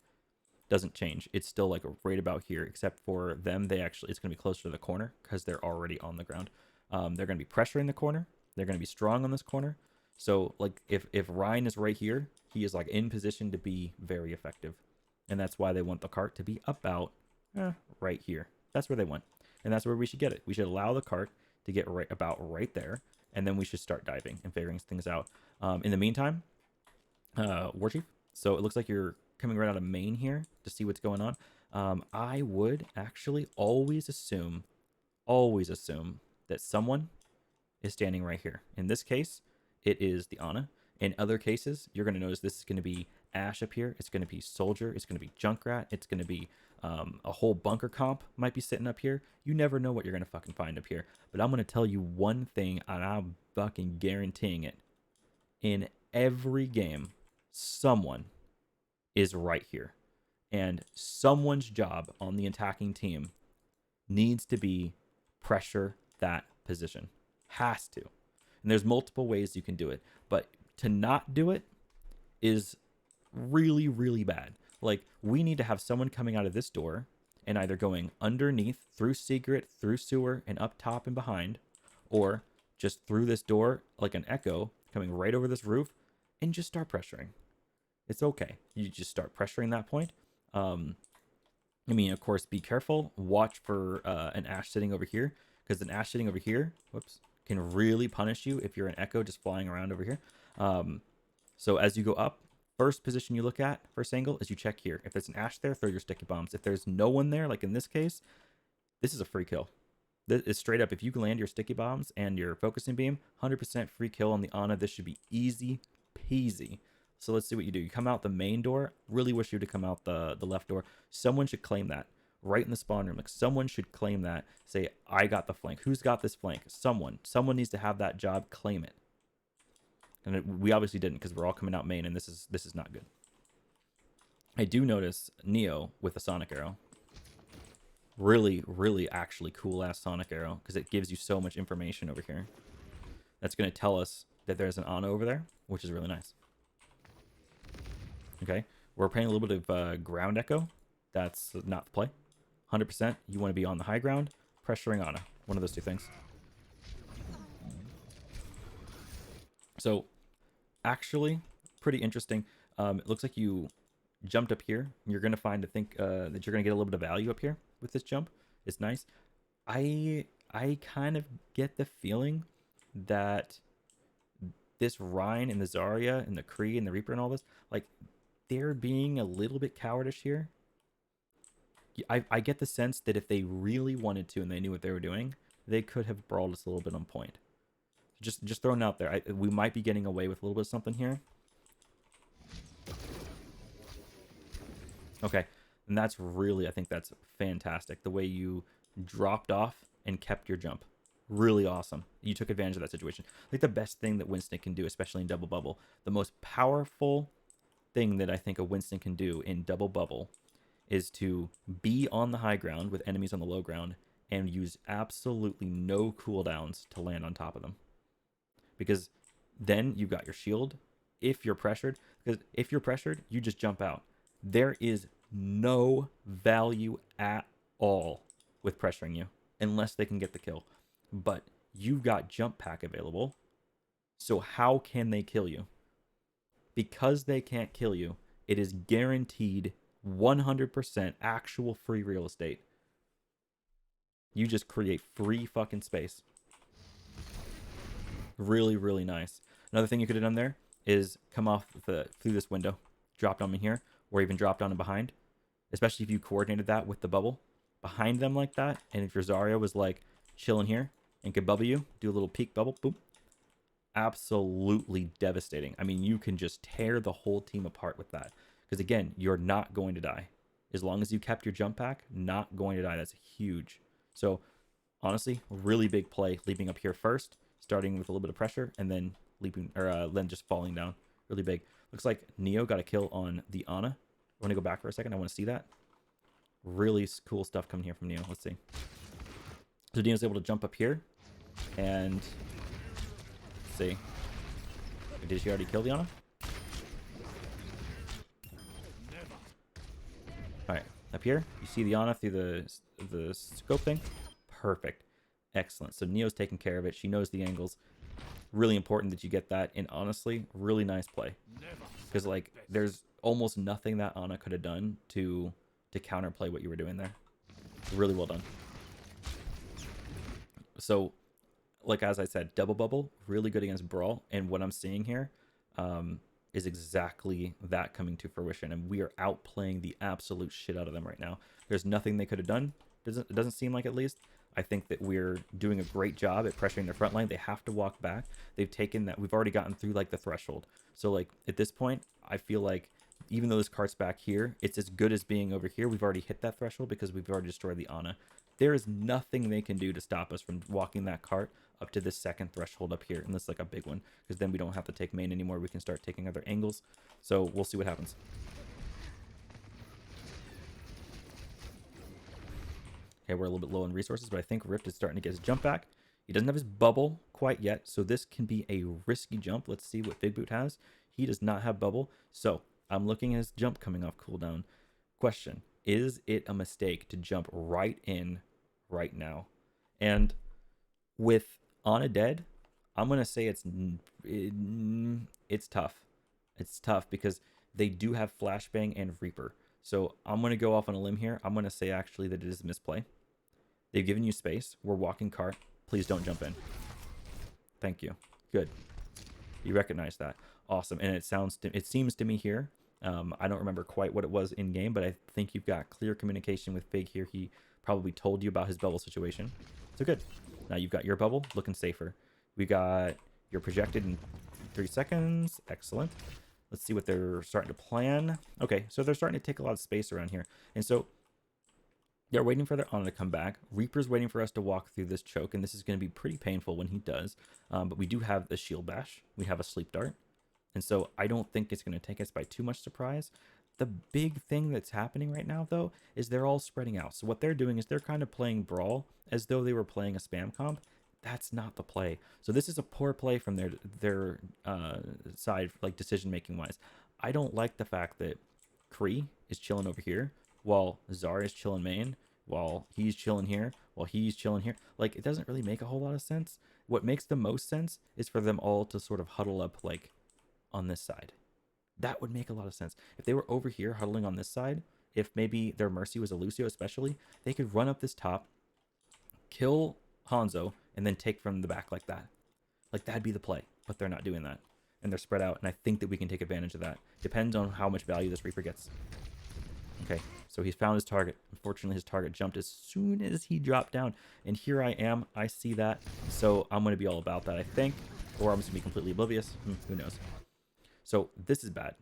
doesn't change. It's still like right about here, except for them, it's going to be closer to the corner because they're already on the ground. They're going to be pressuring the corner. They're going to be strong on this corner. So like if Ryan is right here, he is like in position to be very effective. And that's why they want the cart to be about right here. That's where they want. And that's where we should get it. We should allow the cart to get right there. And then we should start diving and figuring things out. In the meantime, War Chief, so it looks like you're coming right out of main here to see what's going on. I would actually always assume that someone is standing right here. In this case, it is the Ana. In other cases, you're going to notice this is going to be Ashe up here. It's going to be Soldier. It's going to be Junkrat. It's going to be a whole bunker comp might be sitting up here. You never know what you're going to fucking find up here. But I'm going to tell you one thing, and I'm fucking guaranteeing it. In every game, someone is right here. And someone's job on the attacking team needs to be pressure that position. Has to. And there's multiple ways you can do it. But to not do it is really, really bad. Like, we need to have someone coming out of this door and either going underneath, through secret, through sewer, and up top and behind, or just through this door, like an echo, coming right over this roof, and just start pressuring. It's okay. You just start pressuring that point. I mean, of course, be careful. Watch for an Ashe sitting over here, because an Ashe sitting over here, can really punish you if you're an echo just flying around over here. So as you go up, first position you look at, first angle, is you check here. If there's an Ashe there, throw your sticky bombs. If there's no one there, like in this case, this is a free kill. This is straight up. If you land your sticky bombs and your focusing beam, 100% free kill on the Ana. This should be easy peasy. So let's see what you do. You come out the main door. Really wish you to come out the left door. Someone should claim that. Right in the spawn room. Like, someone should claim that. Say, I got the flank. Who's got this flank? Someone. Someone needs to have that job. Claim it. And we obviously didn't, because we're all coming out main, and this is not good. I do notice Neo with a Sonic Arrow. Really, really actually cool-ass Sonic Arrow, because it gives you so much information over here. That's going to tell us that there's an Ana over there, which is really nice. Okay, we're playing a little bit of ground echo. That's not the play. 100%, you want to be on the high ground, pressuring Ana. One of those two things. So, actually, pretty interesting. It looks like you jumped up here. You're going to find, I think, that you're going to get a little bit of value up here with this jump. It's nice. I kind of get the feeling that this Rhine and the Zarya and the Kree and the Reaper and all this, like, they're being a little bit cowardish here. I get the sense that if they really wanted to and they knew what they were doing, they could have brawled us a little bit on point. Just throwing it out there. We might be getting away with a little bit of something here. Okay, and that's really, I think that's fantastic. The way you dropped off and kept your jump. Really awesome. You took advantage of that situation. Like the best thing that Winston can do, especially in Double Bubble. The most powerful thing that I think a Winston can do in Double Bubble is to be on the high ground with enemies on the low ground and use absolutely no cooldowns to land on top of them. Because then you've got your shield if you're pressured. Because if you're pressured, you just jump out. There is no value at all with pressuring you unless they can get the kill. But you've got jump pack available. So how can they kill you? Because they can't kill you, it is guaranteed 100% actual free real estate. You just create free fucking space. Really, really nice. Another thing you could have done there is come off through this window, dropped on me here, or even dropped on and behind. Especially if you coordinated that with the bubble behind them like that. And if your Zarya was like chilling here and could bubble you, do a little peek bubble, boom. Absolutely devastating. I mean, you can just tear the whole team apart with that. Because again, you're not going to die. As long as you kept your jump pack, not going to die. That's huge. So honestly, really big play leaping up here first, starting with a little bit of pressure, and then leaping, or then just falling down. Really big. Looks like Neo got a kill on the Ana. I want to go back for a second. I want to see that. Really cool stuff coming here from Neo. Let's see. So Neo's able to jump up here, and let's see. Did she already kill the Ana? All right, up here, you see the Ana through the scope thing. Perfect, excellent. So Neo's taking care of it. She knows the angles. Really important that you get that, and honestly, really nice play. Because like, there's almost nothing that Ana could have done to counterplay what you were doing there. Really well done. So, like as I said, Double Bubble really good against Brawl, and what I'm seeing here is exactly that coming to fruition, and we are outplaying the absolute shit out of them right now. There's nothing they could have done. It doesn't seem like, at least. I think that we're doing a great job at pressuring their front line. They have to walk back. They've taken that. We've already gotten through like the threshold. So like at this point, I feel like even though this cart's back here, it's as good as being over here. We've already hit that threshold because we've already destroyed the Ana. There is nothing they can do to stop us from walking that cart up to this second threshold up here. And this is like a big one, because then we don't have to take main anymore. We can start taking other angles. So we'll see what happens. Okay, we're a little bit low on resources, but I think Rift is starting to get his jump back. He doesn't have his bubble quite yet, so this can be a risky jump. Let's see what Big Boot has. He does not have bubble, so I'm looking at his jump coming off cooldown. Question, is it a mistake to jump right in right now? And with Ana dead, I'm going to say it's tough. It's tough because they do have Flashbang and Reaper. So I'm going to go off on a limb here. I'm going to say actually that it is a misplay. They've given you space. We're walking cart. Please don't jump in. Thank you. Good. You recognize that. Awesome. And it seems to me here, I don't remember quite what it was in game, but I think you've got clear communication with Big here. He probably told you about his bubble situation. So good. Now you've got your bubble looking safer. We got your projected in 3 seconds. Excellent. Let's see what they're starting to plan. Okay, so they're starting to take a lot of space around here. And so they're waiting for their Ana to come back. Reaper's waiting for us to walk through this choke, and this is going to be pretty painful when he does. But we do have the shield bash. We have a sleep dart. And so I don't think it's going to take us by too much surprise. The big thing that's happening right now, though, is they're all spreading out. So what they're doing is they're kind of playing Brawl as though they were playing a spam comp. That's not the play. So this is a poor play from their side, like decision-making wise. I don't like the fact that Kree is chilling over here while Zarya's chilling main, while he's chilling here, while he's chilling here. Like, it doesn't really make a whole lot of sense. What makes the most sense is for them all to sort of huddle up, like, on this side. That would make a lot of sense. If they were over here huddling on this side, if maybe their Mercy was a Lucio especially, they could run up this top, kill Hanzo, and then take from the back like that. Like, that'd be the play, but they're not doing that. And they're spread out, and I think that we can take advantage of that. Depends on how much value this Reaper gets. Okay, so he's found his target. Unfortunately, his target jumped as soon as he dropped down. And here I am. I see that. So I'm going to be all about that, I think. Or I'm just going to be completely oblivious. Who knows? So this is bad.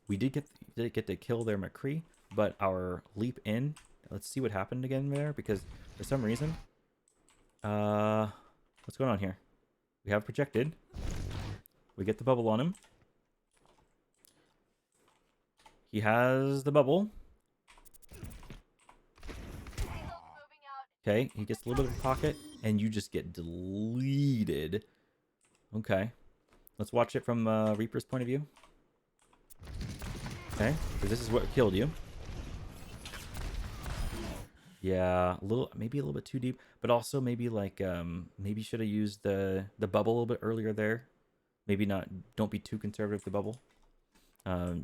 We did get to kill their McCree, but our leap in... Let's see what happened again there, because for some reason... what's going on here? We have projected. We get the bubble on him. He has the bubble. Okay, he gets a little bit of a pocket, and you just get deleted. Okay. Let's watch it from Reaper's point of view. Okay, because this is what killed you. Yeah, maybe a little bit too deep, but also maybe like maybe should have used the bubble a little bit earlier there. Maybe not. Don't be too conservative with the bubble.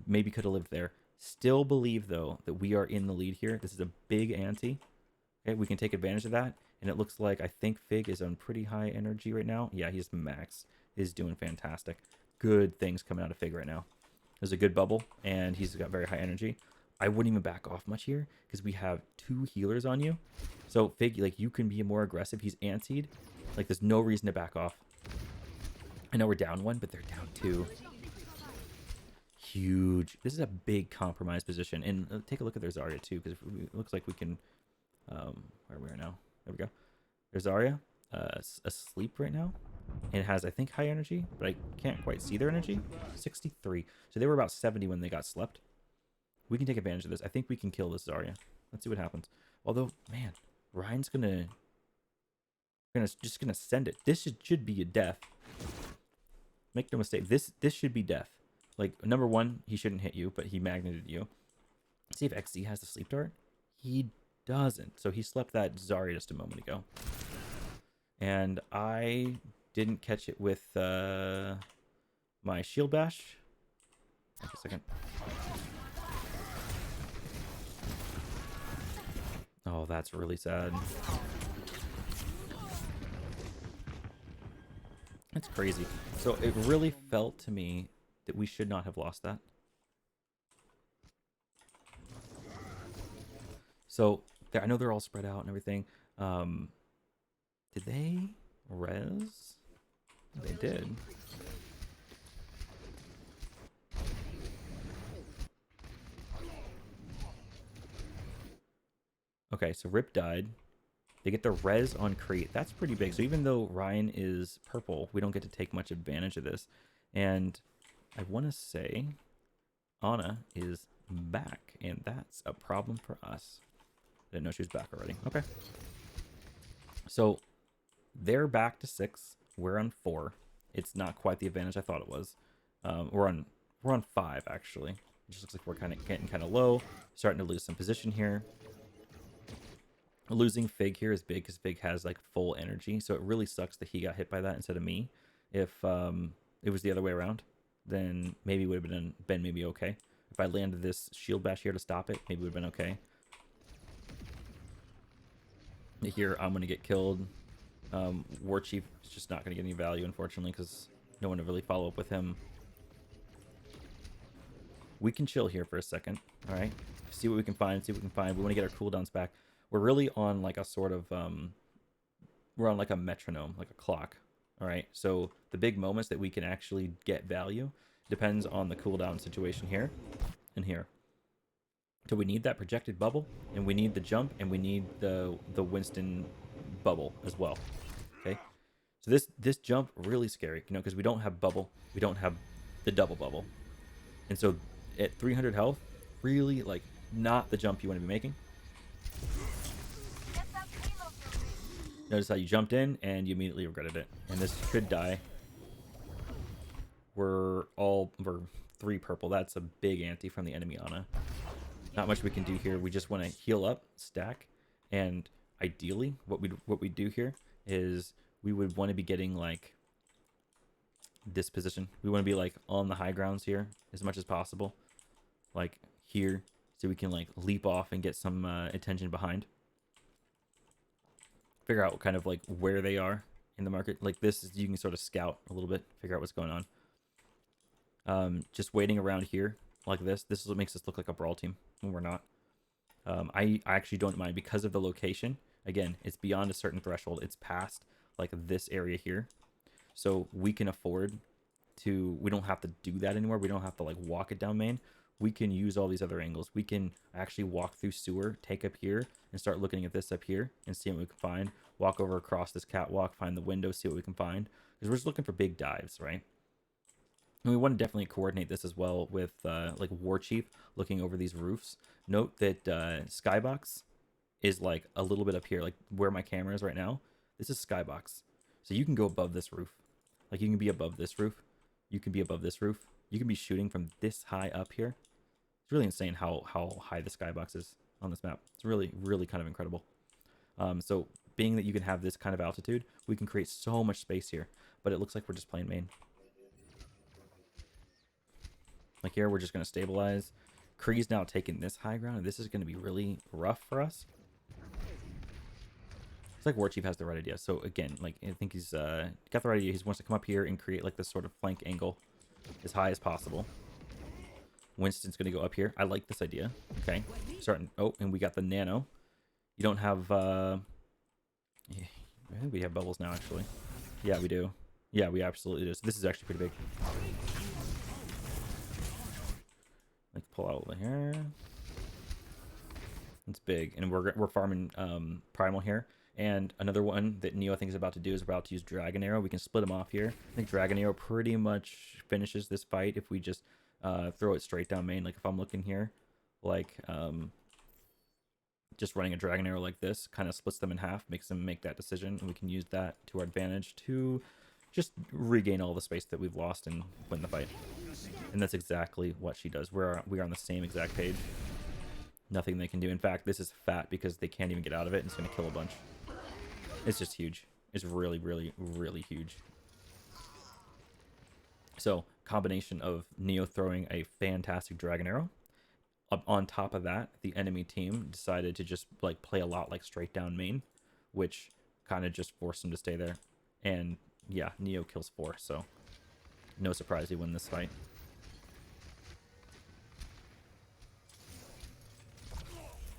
Maybe could have lived there. Still believe though that we are in the lead here. This is a big ante. Okay, we can take advantage of that. And it looks like I think Fig is on pretty high energy right now. Yeah, he's max. He's doing fantastic. Good things coming out of Fig right now. There's a good bubble, and he's got very high energy. I wouldn't even back off much here because we have 2 healers on you. So Fig, like, you can be more aggressive. He's antied. Like, there's no reason to back off. I know we're down 1, but they're down 2. Huge. This is a big compromise position. And take a look at their Zarya too, because it looks like we can... where we are now. There we go. There's Zarya asleep right now. And it has, I think, high energy, but I can't quite see their energy. 63. So they were about 70 when they got slept. We can take advantage of this. I think we can kill this Zarya. Let's see what happens. Although, man, Ryan's just gonna send it. This should be a death. Make no mistake. This should be death. Like, number 1, he shouldn't hit you, but he magneted you. Let's see if XZ has the sleep dart. He doesn't. So he slept that Zarya just a moment ago. And I didn't catch it with my shield bash. Wait a second. Oh, that's really sad. That's crazy. So it really felt to me that we should not have lost that. So I know they're all spread out and everything. Did they res? They did. Okay, so Rip died. They get the res on Crate. That's pretty big. So even though Ryan is purple, we don't get to take much advantage of this. And I want to say Ana is back, and that's a problem for us. Didn't know she was back already. Okay. So they're back to 6. We're on 4. It's not quite the advantage I thought it was. We're on 5 actually. It just looks like we're kind of getting kind of low, starting to lose some position here. Losing Fig here is big because Fig has like full energy, so it really sucks that he got hit by that instead of me. If it was the other way around, then maybe it would have been maybe okay. If I landed this shield bash here to stop it, maybe it would have been okay. Here I'm gonna get killed. War Chief is just not gonna get any value, unfortunately, because no one to really follow up with him. We can chill here for a second, all right? See what we can find. See what we can find. We want to get our cooldowns back. We're really on like a sort of we're on like a metronome, like a clock. All right. So the big moments that we can actually get value depends on the cooldown situation here and here. So we need that projected bubble, and we need the jump, and we need the Winston bubble as well. Okay. So this jump really scary, you know, because we don't have bubble, we don't have the double bubble, and so at 300 health, really like not the jump you want to be making. Notice how you jumped in and you immediately regretted it, and this could die. We're 3 purple. That's a big ante from the enemy Ana. Not much we can do here. We just want to heal up, stack, and ideally, what we do here is we would want to be getting like this position. We want to be like on the high grounds here as much as possible, like here, so we can like leap off and get some attention behind. Figure out kind of like where they are in the market. Like this, you can sort of scout a little bit, figure out what's going on. Just waiting around here like this. This is what makes us look like a brawl team when we're not. I actually don't mind because of the location. Again, it's beyond a certain threshold. It's past like this area here. So we can afford to, we don't have to do that anymore. We don't have to like walk it down main. We can use all these other angles. We can actually walk through sewer, take up here, and start looking at this up here and see what we can find. Walk over across this catwalk, find the window, see what we can find. Because we're just looking for big dives, right? And we want to definitely coordinate this as well with like War Chief looking over these roofs. Note that Skybox is like a little bit up here, like where my camera is right now. This is Skybox. So you can go above this roof. Like you can be above this roof. You can be above this roof. You can be shooting from this high up here. It's really insane how high the skybox is on this map. It's really, really kind of incredible. So being that you can have this kind of altitude, we can create so much space here. But it looks like we're just playing main. Like here, we're just going to stabilize. Kree's now taking this high ground, and this is going to be really rough for us. It's like War Chief has the right idea. So again, like I think he's got the right idea. He wants to come up here and create like this sort of flank angle as high as possible. Winston's going to go up here. I like this idea. Okay. Starting. Oh, and we got the nano. You don't have... I think we have bubbles now, actually. Yeah, we do. Yeah, we absolutely do. So this is actually pretty big. Like pull out over here. It's big. And we're farming Primal here. And another one that Neo I think is about to do is about to use Dragon Arrow. We can split them off here. I think Dragon Arrow pretty much finishes this fight if we just throw it straight down main. Like if I'm looking here, like just running a Dragon Arrow like this kind of splits them in half, makes them make that decision, and we can use that to our advantage to just regain all the space that we've lost and win the fight. And that's exactly what she does. We are on the same exact page. Nothing they can do. In fact, this is fat because they can't even get out of it, and it's going to kill a bunch. It's just huge. It's really, really, really huge. So, combination of Neo throwing a fantastic Dragon Arrow. On top of that, the enemy team decided to just like play a lot like straight down main, which kind of just forced them to stay there. And yeah, Neo kills 4, so no surprise he won this fight.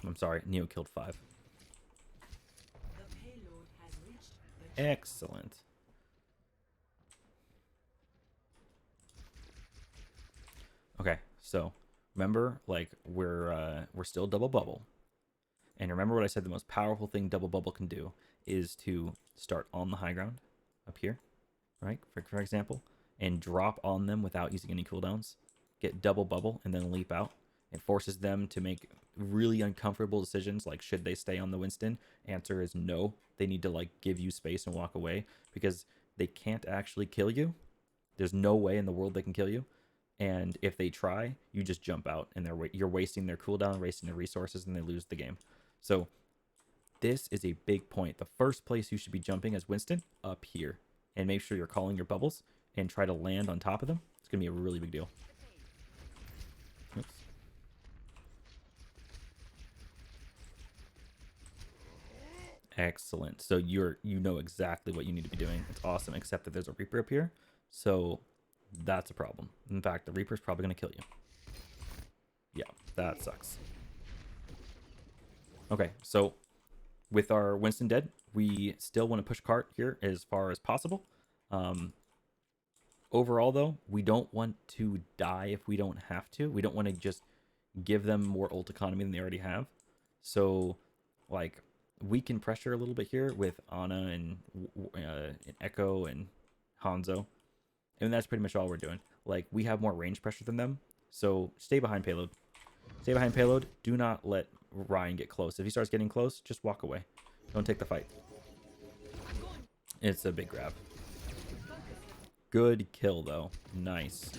I'm sorry, Neo killed 5. Excellent. Okay, so remember, like we're still double bubble, and remember what I said. The most powerful thing double bubble can do is to start on the high ground up here, right? For example, and drop on them without using any cooldowns. Get double bubble and then leap out. It forces them to make really uncomfortable decisions, like should they stay on the Winston? Answer is no. They need to like give you space and walk away because they can't actually kill you. There's no way in the world they can kill you. And if they try, you just jump out and you're wasting their cooldown, wasting their resources, and they lose the game. So this is a big point. The first place you should be jumping as Winston, up here. And make sure you're calling your bubbles and try to land on top of them. It's going to be a really big deal. Oops. Excellent. So you know exactly what you need to be doing. It's awesome, except that there's a Reaper up here. So that's a problem. In fact, the Reaper's probably going to kill you. Yeah, that sucks. Okay, so with our Winston dead, we still want to push cart here as far as possible. Overall, though, we don't want to die if we don't have to. We don't want to just give them more ult economy than they already have. So, like, we can pressure a little bit here with Ana and Echo and Hanzo. And that's pretty much all we're doing. Like, we have more range pressure than them. So, stay behind payload. Stay behind payload. Do not let Ryan get close. If he starts getting close, just walk away. Don't take the fight. It's a big grab. Good kill, though. Nice.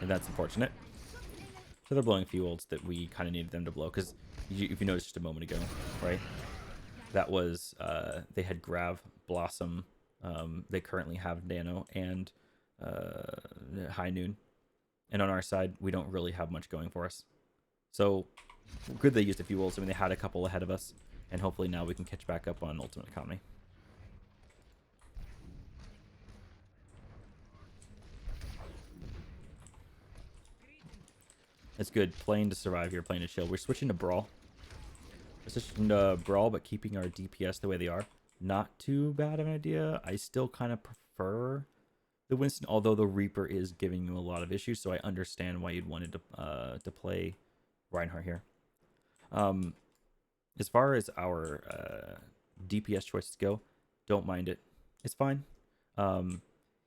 And that's unfortunate. So they're blowing a few ults that we kind of needed them to blow. Because if you noticed just a moment ago, right? That was, they had Grav, Blossom. They currently have Nano and High Noon. And on our side, we don't really have much going for us. So good they used a few ults. I mean, they had a couple ahead of us. And hopefully now we can catch back up on Ultimate Economy. It's good. Playing to survive here, playing to chill. We're switching to Brawl. We're switching to Brawl, but keeping our DPS the way they are. Not too bad of an idea. I still kind of prefer the Winston, although the Reaper is giving you a lot of issues, so I understand why you'd wanted to play Reinhardt here. As far as our DPS choices go, don't mind it. It's fine.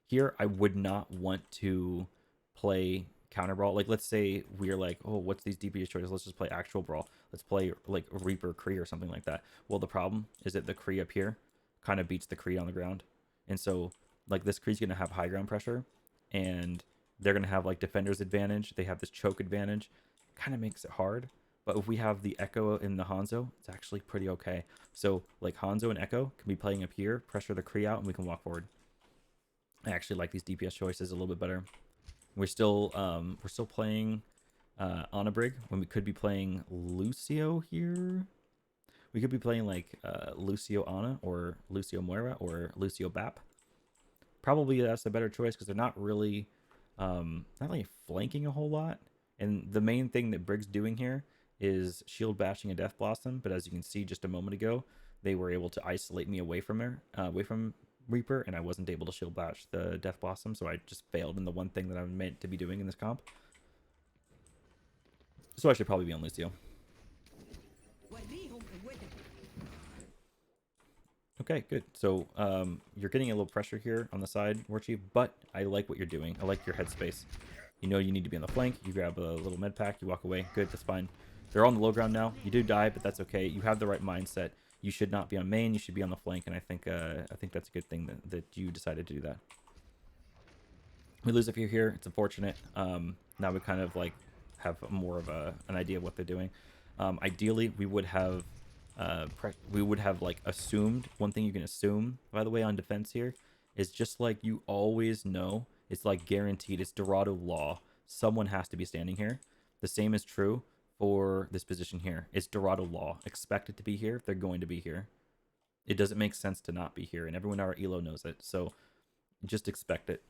Here, I would not want to play counter brawl. Like, let's say we're like, oh, what's these DPS choices? Let's just play actual brawl. Let's play like Reaper Kree or something like that. Well, the problem is that the Kree up here kind of beats the Kree on the ground, and so like this Kree's gonna have high ground pressure, and they're gonna have like defender's advantage. They have this choke advantage. Kind of makes it hard. But if we have the Echo and the Hanzo, it's actually pretty okay. So like Hanzo and Echo can be playing up here, pressure the Kree out, and we can walk forward. I actually like these DPS choices a little bit better. We're still playing Onabrig when we could be playing Lucio here. We could be playing like Lucio Ana or Lucio Moira or Lucio Bap. Probably that's a better choice because they're not really flanking a whole lot. And the main thing that Brig's doing here is shield bashing a Death Blossom. But as you can see just a moment ago, they were able to isolate me away from her, away from Reaper, and I wasn't able to shield bash the Death Blossom, so I just failed in the one thing that I'm meant to be doing in this comp. So I should probably be on Lucio. Okay, good. So you're getting a little pressure here on the side, Warchief, but I like what you're doing. I like your headspace. You know you need to be on the flank. You grab a little med pack. You walk away. Good, that's fine. They're on the low ground now. You do die, but that's okay. You have the right mindset. You should not be on main. You should be on the flank, and I think that's a good thing that you decided to do that. We lose a few here. It's unfortunate. Now we kind of like have more of an idea of what they're doing. Ideally, we would have like assumed. One thing you can assume, by the way, on defense here is just like you always know. It's like guaranteed. It's Dorado law. Someone has to be standing here. The same is true for this position here. It's Dorado law. Expect it to be here. They're going to be here. It doesn't make sense to not be here, and everyone in our elo knows it. So just expect it.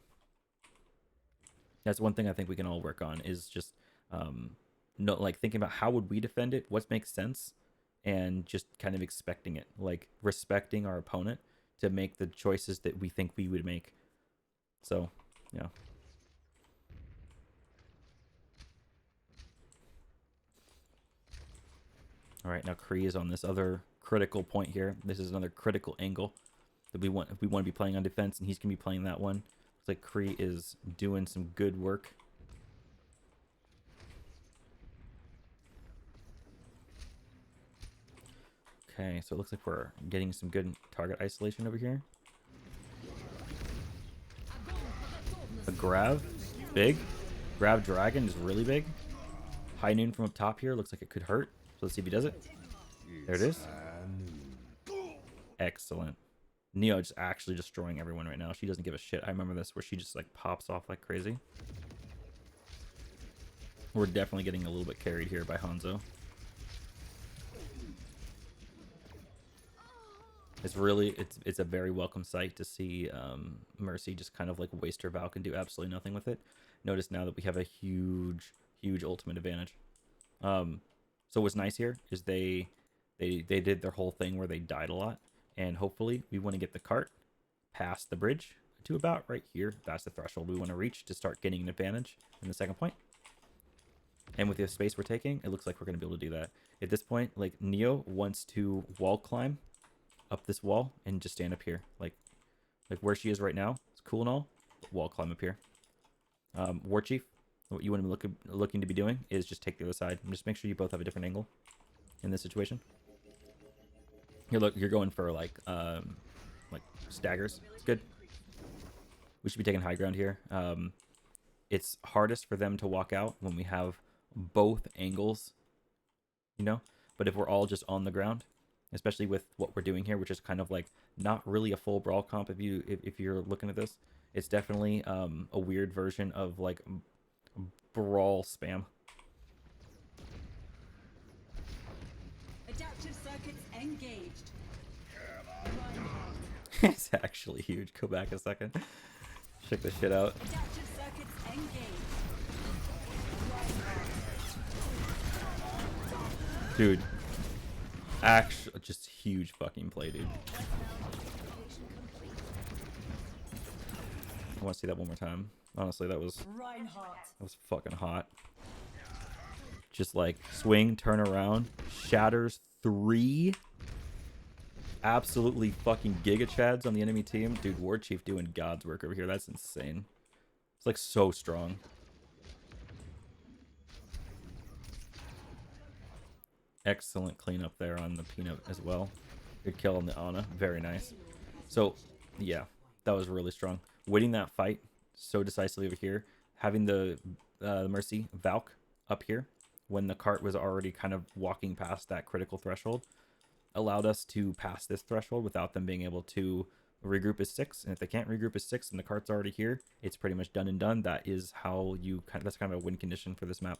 That's one thing I think we can all work on is just like thinking about how would we defend it, what makes sense, and just kind of expecting it, like respecting our opponent to make the choices that we think we would make. So yeah. All right, now Kree is on this other critical point here. This is another critical angle that we want if we want to be playing on defense, and he's gonna be playing that one. Looks like Kree is doing some good work. Okay, so it looks like we're getting some good target isolation over here. A Grav, big. Grav Dragon is really big. High Noon from up top here looks like it could hurt. So let's see if he does it. There it is. Excellent. Neo just actually destroying everyone right now. She doesn't give a shit. I remember this where she just like pops off like crazy. We're definitely getting a little bit carried here by Hanzo. It's really, it's a very welcome sight to see Mercy just kind of like waste her Valk and do absolutely nothing with it. Notice now that we have a huge ultimate advantage. So what's nice here is they did their whole thing where they died a lot, and hopefully we want to get the cart past the bridge to about right here. That's the threshold we want to reach to start getting an advantage in the second point. And with the space we're taking, it looks like we're going to be able to do that. At this point, like Neo wants to wall climb up this wall and just stand up here, like where she is right now. It's cool and all. Wall climb up here. War Chief, what you want to be looking to be doing is just take the other side and just make sure you both have a different angle in this situation. You're going for like staggers. It's good. We should be taking high ground here. It's hardest for them to walk out when we have both angles, you know. But if we're all just on the ground, especially with what we're doing here, which is kind of like not really a full brawl comp, if you're looking at this, it's definitely a weird version of like brawl spam. Adaptive circuits engaged. It's actually huge. Go back a second. Check this shit out. Adaptive circuits engaged. Dude. Actually, just huge fucking play, dude. I want to see that one more time. Honestly, that was fucking hot. Just like swing, turn around, shatters 3. Absolutely fucking giga chads on the enemy team. Dude, War Chief doing God's work over here. That's insane. It's like so strong. Excellent cleanup there on the Peanut as well. Good kill on the Ana. Very nice. So, yeah, that was really strong. Winning that fight so decisively over here. Having the Mercy Valk up here when the cart was already kind of walking past that critical threshold allowed us to pass this threshold without them being able to regroup as 6. And if they can't regroup as 6 and the cart's already here, it's pretty much done and done. That is how you that's kind of a win condition for this map.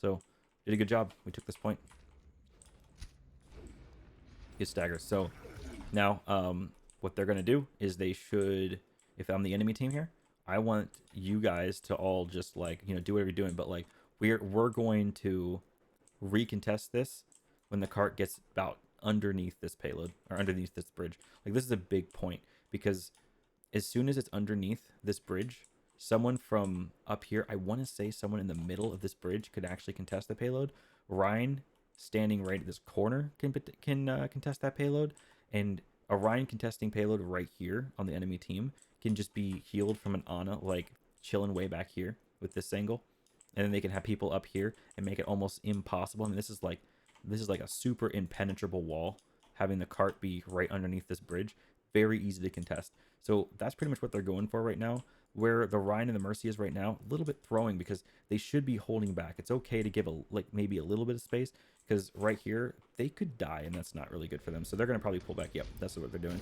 So, did a good job. We took this point. Good stagger. So now what they're going to do is they should, if I'm the enemy team here, I want you guys to all just like, you know, do whatever you're doing. But like we're going to recontest this when the cart gets about underneath this payload or underneath this bridge. Like this is a big point because as soon as it's underneath this bridge, someone from up here, I want to say someone in the middle of this bridge could actually contest the payload. Ryan standing right at this corner can contest that payload, and a Ryan contesting payload right here on the enemy team can just be healed from an Ana like chilling way back here with this angle, and then they can have people up here and make it almost impossible. I mean, this is like a super impenetrable wall, having the cart be right underneath this bridge. Very easy to contest. So that's pretty much what they're going for right now. Where the Ryan and the Mercy is right now, a little bit throwing because they should be holding back. It's okay to give maybe a little bit of space because right here they could die and that's not really good for them. So they're gonna probably pull back. Yep, that's what they're doing.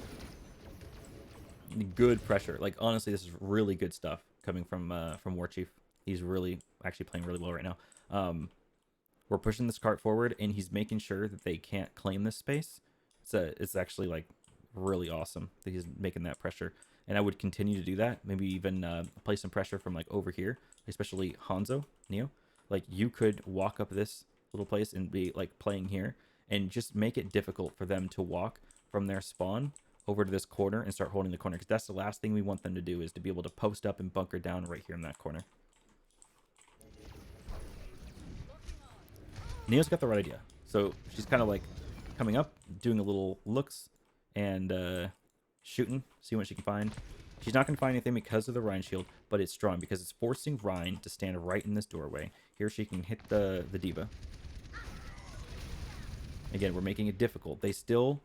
Good pressure. Like honestly, this is really good stuff coming from War Chief. He's really actually playing really well right now. We're pushing this cart forward and he's making sure that they can't claim this space. It's actually like really awesome that he's making that pressure. And I would continue to do that. Maybe even play some pressure from like over here, especially Hanzo, Neo. Like you could walk up this little place and be like playing here and just make it difficult for them to walk from their spawn over to this corner and start holding the corner. Because that's the last thing we want them to do is to be able to post up and bunker down right here in that corner. Neo's got the right idea. So she's kind of like coming up, doing a little looks and shooting, see what she can find. She's not going to find anything because of the Rhine shield, but it's strong because it's forcing Rhine to stand right in this doorway. Here she can hit the diva. Again, we're making it difficult. They're still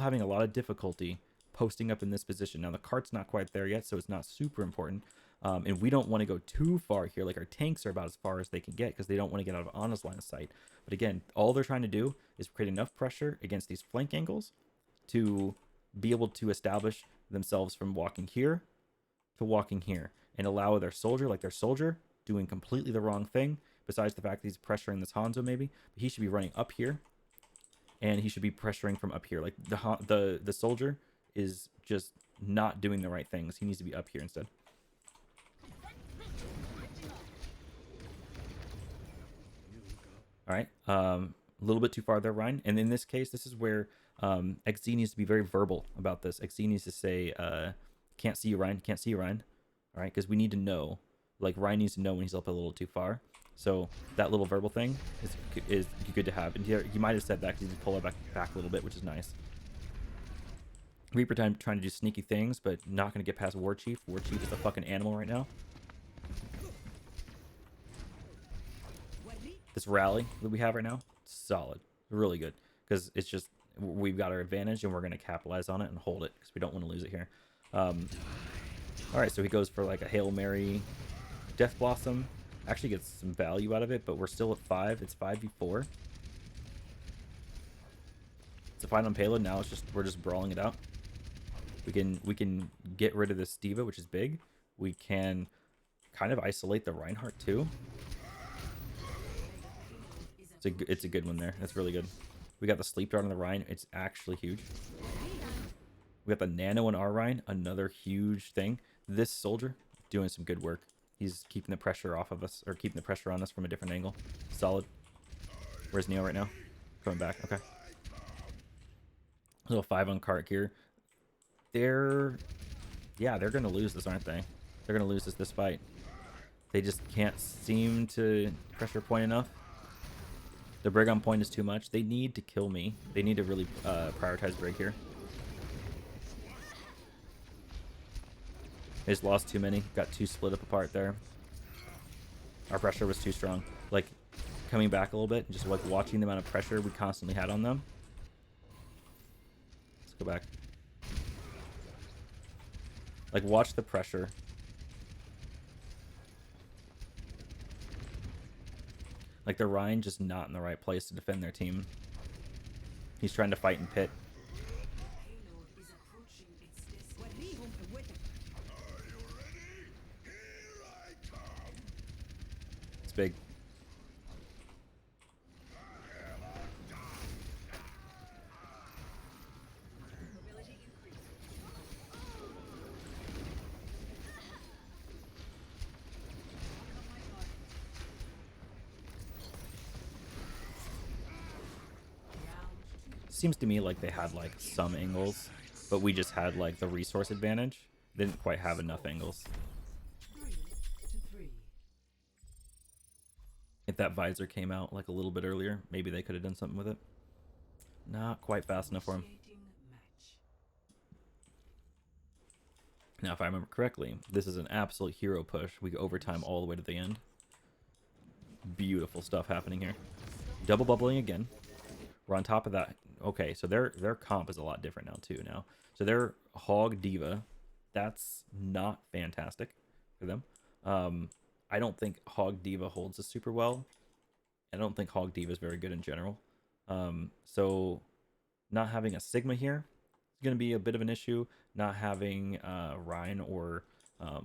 having a lot of difficulty posting up in this position. Now the cart's not quite there yet, so it's not super important. And we don't want to go too far here. Like our tanks are about as far as they can get because they don't want to get out of Ana's line of sight. But again, all they're trying to do is create enough pressure against these flank angles to be able to establish themselves from walking here to walking here and allow their soldier doing completely the wrong thing besides the fact that he's pressuring this Hanzo maybe, but he should be running up here and he should be pressuring from up here. Like the soldier is just not doing the right things. He needs to be up here instead. All right, a little bit too far there, Ryan. And in this case, this is where XZ needs to be very verbal about this. XZ needs to say, can't see you, Ryan. Can't see you, Ryan. All right, because we need to know. Like, Ryan needs to know when he's up a little too far. So that little verbal thing is good to have. And here, he might have said that because he pulled it back a little bit, which is nice. Reaper time trying to do sneaky things, but not going to get past War Chief. War Chief is a fucking animal right now. This rally that we have right now, solid. Really good. Because it's just, we've got our advantage and we're going to capitalize on it and hold it because we don't want to lose it here. Alright, so he goes for like a Hail Mary Death Blossom. Actually gets some value out of it, but we're still at 5. It's 5v4. It's a fight on payload. Now it's just we're just brawling it out. We can get rid of this Diva, which is big. We can kind of isolate the Reinhardt too. It's a good one there. That's really good. We got the sleep dart on the Rhine. It's actually huge. We got the nano on our Rhine. Another huge thing. This soldier doing some good work. He's keeping the pressure off of us, or keeping the pressure on us from a different angle. Solid. Where's Neo right now? Coming back. Okay. Little 5 on cart here. They're going to lose this, aren't they? They're going to lose this fight. They just can't seem to pressure point enough. The Brig on point is too much. They need to kill me. They need to really prioritize Brig here. They just lost too many. Got too split up apart there. Our pressure was too strong. Like, coming back a little bit, just like watching the amount of pressure we constantly had on them. Let's go back. Like, watch the pressure. Like, the Ryan just not in the right place to defend their team. He's trying to fight and pit. It's big. Seems to me like they had like some angles, but we just had like the resource advantage. They didn't quite have enough angles. If that visor came out like a little bit earlier, maybe they could have done something with it. Not quite fast enough for him. Now, if I remember correctly, this is an absolute hero push. We go overtime all the way to the end. Beautiful stuff happening here. Double bubbling again. We're on top of that. Okay, so their comp is a lot different now too now. So their Hog Diva, that's not fantastic for them. I don't think Hog Diva holds us super well. I don't think Hog Diva is very good in general. So not having a Sigma here is going to be a bit of an issue. Not having Ryan or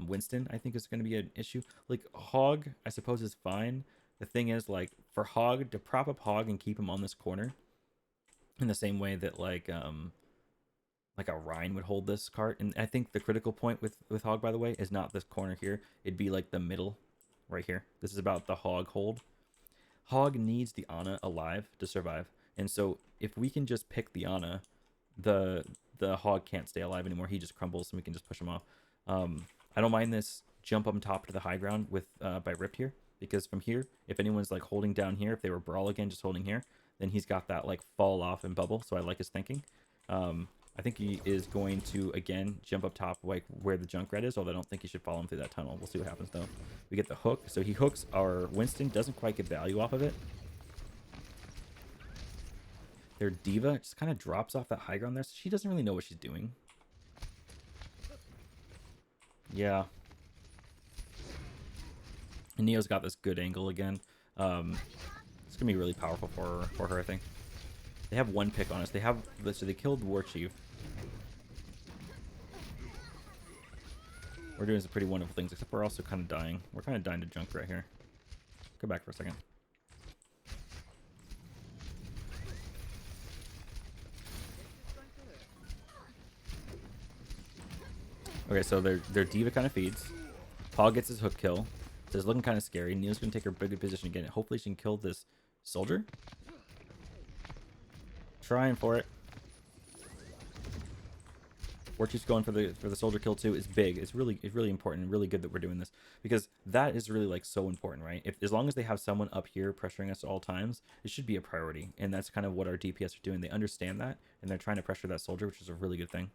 Winston, I think, is going to be an issue. Like, Hog, I suppose, is fine. The thing is, like, for Hog, to prop up Hog and keep him on this corner, in the same way that like a Rhine would hold this cart. And I think the critical point with Hog, by the way, is not this corner here. It'd be like the middle right here. This is about the Hog hold. Hog needs the Ana alive to survive. And so if we can just pick the Ana, the Hog can't stay alive anymore. He just crumbles and we can just push him off. I don't mind this jump up top to the high ground with by Ripped here, because from here, if anyone's like holding down here, if they were Brawl again, just holding here, then he's got that like fall off and bubble. So I like his thinking. I think he is going to again jump up top like where the Junkrat is, although I don't think he should follow him through that tunnel. We'll see what happens though. We get the hook. So he hooks our Winston, doesn't quite get value off of it. Their Diva just kind of drops off that high ground there, so she doesn't really know what she's doing. Yeah. And Neo's got this good angle again. It's gonna be really powerful for her, I think. They have one pick on us. So they killed War Chief. We're doing some pretty wonderful things, except we're also kind of dying. We're kind of dying to junk right here. Go back for a second. Okay, so their Diva kind of feeds. Paul gets his hook kill. So it's looking kind of scary. Neil's going to take her big position again. Hopefully she can kill this soldier. Trying for it. Warchief's going for the soldier kill too. Is big. It's really important and really good that we're doing this, because that is really like so important, right? If as long as they have someone up here pressuring us at all times, it should be a priority. And that's kind of what our DPS are doing. They understand that and they're trying to pressure that soldier, which is a really good thing.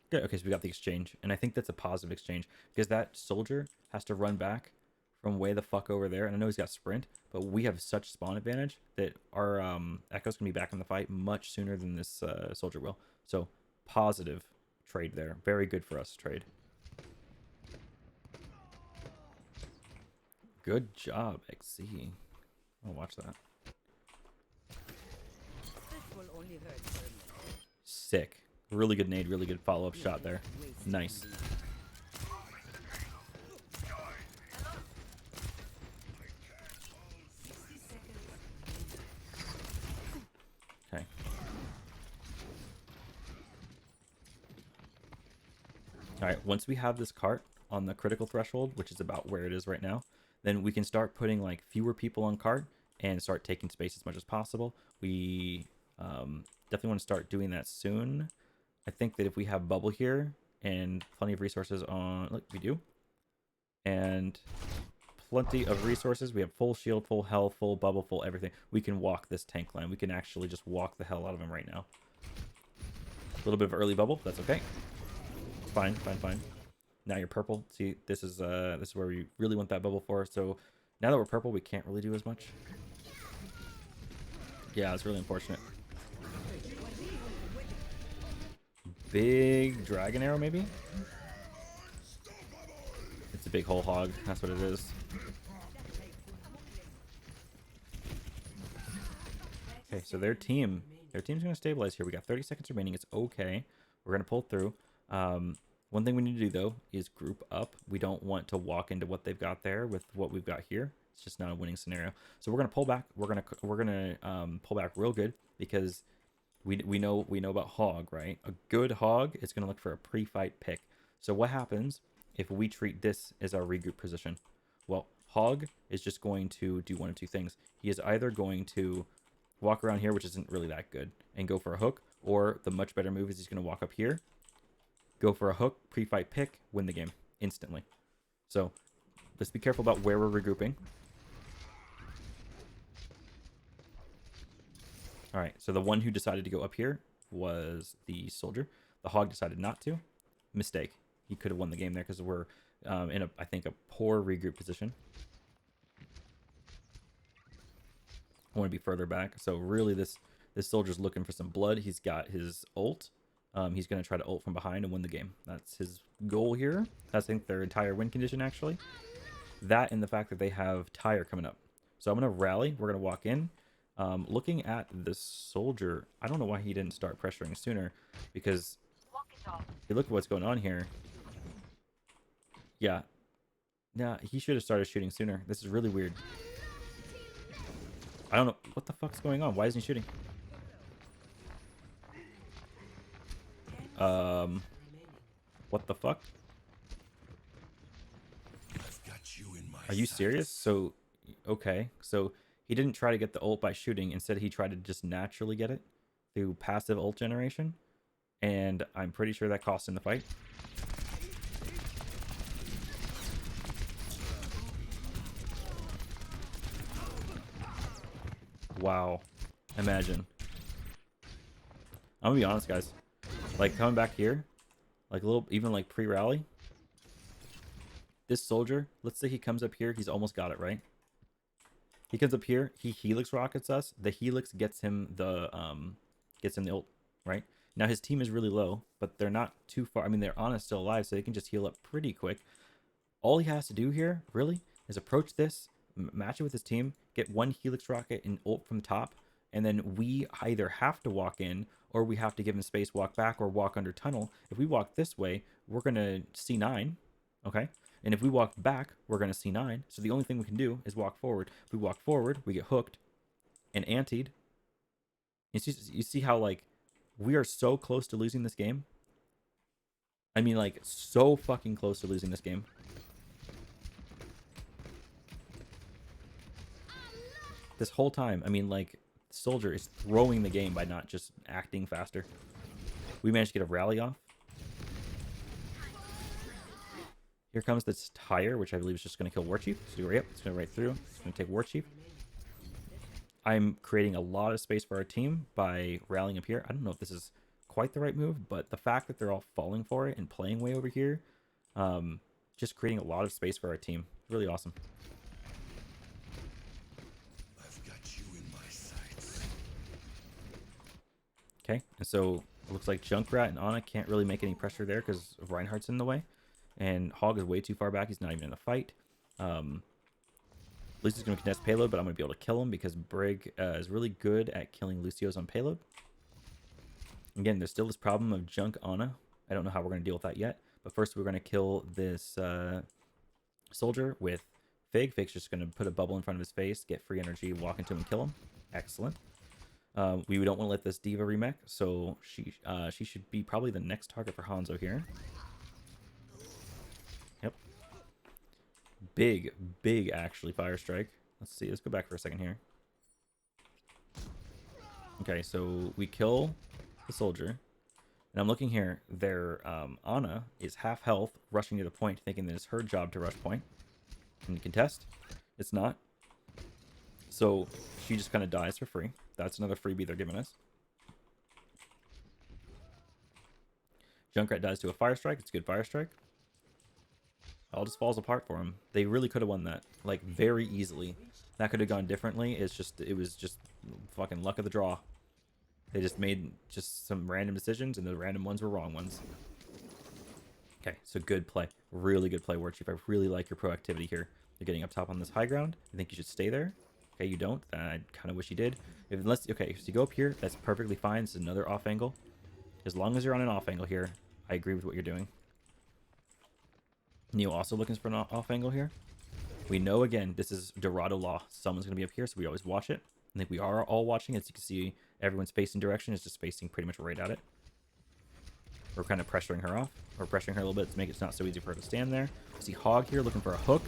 Good. Okay, so we got the exchange, and I think that's a positive exchange, because that soldier has to run back from way the fuck over there, and I know he's got sprint, but we have such spawn advantage that our Echo's gonna be back in the fight much sooner than this soldier will. So positive trade there. Very good for us to trade. Good job, XC. I'll watch that. Sick. Really good nade, really good follow-up shot there. Nice. Okay. Alright, once we have this cart on the critical threshold, which is about where it is right now, then we can start putting like fewer people on cart and start taking space as much as possible. We definitely want to start doing that soon. I think that if we have bubble here and plenty of resources on, look, we do, and plenty of resources, we have full shield, full health, full bubble, full everything. We can walk this tank line. We can actually just walk the hell out of him right now. A little bit of early bubble, that's okay. Fine, fine, fine. Now you're purple. See, this is where we really want that bubble for. So now that we're purple, we can't really do as much. Yeah, it's really unfortunate. Big dragon arrow, maybe? It's a big whole hog. That's what it is. Okay, so their team's going to stabilize here. We got 30 seconds remaining. It's okay. We're going to pull through. One thing we need to do, though, is group up. We don't want to walk into what they've got there with what we've got here. It's just not a winning scenario. So we're going to pull back. We're gonna pull back real good because we know about hog, right? A good hog is going to look for a pre-fight pick. So what happens if we treat this as our regroup position? Well, hog is just going to do one of two things. He is either going to walk around here, which isn't really that good, and go for a hook, or the much better move is he's going to walk up here, go for a hook, pre-fight pick, win the game instantly. So let's be careful about where we're regrouping. All right, so the one who decided to go up here was the soldier. The hog decided not to. Mistake. He could have won the game there because we're in I think a poor regroup position. I want to be further back. So really this soldier's looking for some blood. He's got his ult. He's going to try to ult from behind and win the game. That's his goal here. That's, I think, their entire win condition, actually. That and the fact that they have Tire coming up. So I'm going to rally. We're going to walk in. Looking at this soldier, I don't know why he didn't start pressuring sooner. Because you look at what's going on here. Yeah. Nah, he should have started shooting sooner. This is really weird. I don't know. What the fuck's going on? Why isn't he shooting? What the fuck? Are you serious? So, okay. So, he didn't try to get the ult by shooting. Instead, he tried to just naturally get it through passive ult generation. And I'm pretty sure that cost him the fight. Wow. Imagine. I'm gonna be honest, guys. Like, coming back here, like a little, even like pre-rally, this soldier, let's say he comes up here, he's almost got it, right? He comes up here, he helix rockets us, the helix gets him the ult, right? Now his team is really low, but they're not too far. I mean, they're honest still alive, so they can just heal up pretty quick. All he has to do here, really, is approach this, match it with his team, get one helix rocket and ult from top, and then we either have to walk in or we have to give him space, walk back, or walk under tunnel. If we walk this way, we're going to C9, okay? And if we walk back, we're going to C9. So the only thing we can do is walk forward. If we walk forward, we get hooked and antied. You see how, like, we are so close to losing this game? I mean, like, so fucking close to losing this game. This whole time, I mean, like, soldier is throwing the game by not just acting faster. We managed to get a rally off. Here comes this Tire, which I believe is just going to kill Warchief. So yep, it's going to right through. It's going to take Warchief. I'm creating a lot of space for our team by rallying up here. I don't know if this is quite the right move, but the fact that they're all falling for it and playing way over here, just creating a lot of space for our team. Really awesome. Okay, and so It looks like Junkrat and Ana can't really make any pressure there because Reinhardt's in the way. And Hog is way too far back. He's not even in a fight. Lucio's going to contest payload, but I'm going to be able to kill him because Brig is really good at killing Lucios on payload. Again, there's still this problem of Junk Ana. I don't know how we're going to deal with that yet. But first, we're going to kill this soldier with Fig. Fig's just going to put a bubble in front of his face, get free energy, walk into him and kill him. Excellent. We don't want to let this Diva remech, so she should be probably the next target for Hanzo here. Yep. Big actually fire strike. Let's see. Let's go back for a second here. Okay, so we kill the soldier. And I'm looking here. Their Ana is half health, rushing to the point, thinking that it's her job to rush point and contest. It's not. So she just kind of dies for free. That's another freebie they're giving us. Junkrat dies to a fire strike. It's a good fire strike. All just falls apart for him. They really could have won that, like, very easily. That could have gone differently. It was just fucking luck of the draw. They just made just some random decisions, and the random ones were wrong ones. Okay, so good play. Really good play, War Chief. I really like your proactivity here. You're getting up top on this high ground. I think you should stay there. Okay, you don't. I kind of wish you did. Okay, so you go up here. That's perfectly fine. This is another off angle. As long as you're on an off angle here, I agree with what you're doing. Neo also looking for an off angle here. We know, again, this is Dorado law. Someone's going to be up here, so we always watch it. I think we are all watching. As you can see, everyone's facing direction is just facing pretty much right at it. We're kind of pressuring her off. We're pressuring her a little bit to make it not so easy for her to stand there. I see Hog here looking for a hook.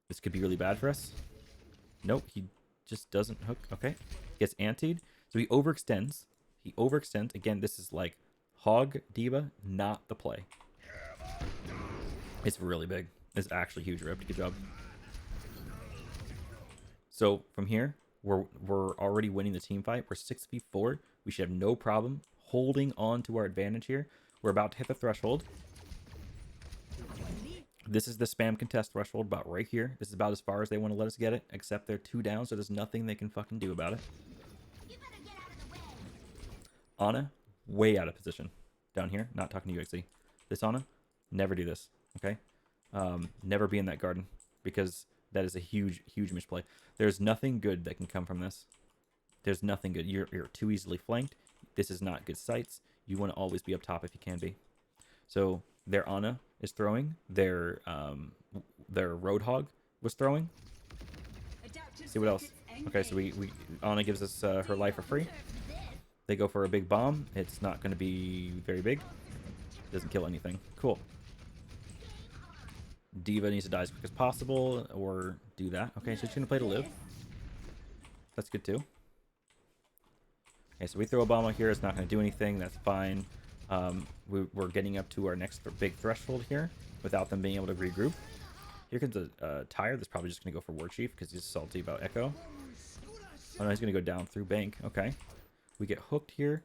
This could be really bad for us. Nope, he just doesn't hook. Okay. Gets antied. So he overextends. He overextends. Again, this is like Hog Diva, not the play. It's really big. It's actually huge rip. Good job. So from here, we're already winning the team fight. We're 6v4. We should have no problem holding on to our advantage here. We're about to hit the threshold. This is the spam contest threshold about right here. This is about as far as they want to let us get it, except they're 2 down, so there's nothing they can fucking do about it. Ana, way out of position. Down here, not talking to UXC. This Ana, never do this, okay? Never be in that garden, because that is a huge misplay. There's nothing good that can come from this. There's nothing good. You're too easily flanked. This is not good sights. You want to always be up top if you can be. So their Ana is throwing. Their Roadhog was throwing. See what else? Okay, so we Ana gives us her life for free. They go for a big bomb. It's not going to be very big. Doesn't kill anything. Cool. Diva needs to die as quick as possible, or do that. Okay, so she's going to play to live. That's good too. Okay, so we throw a bomb out here. It's not going to do anything. That's fine. We're getting up to our next big threshold here without them being able to regroup. Here comes a tire that's probably just going to go for War Chief because he's salty about Echo. Oh no, he's going to go down through bank. Okay. We get hooked here.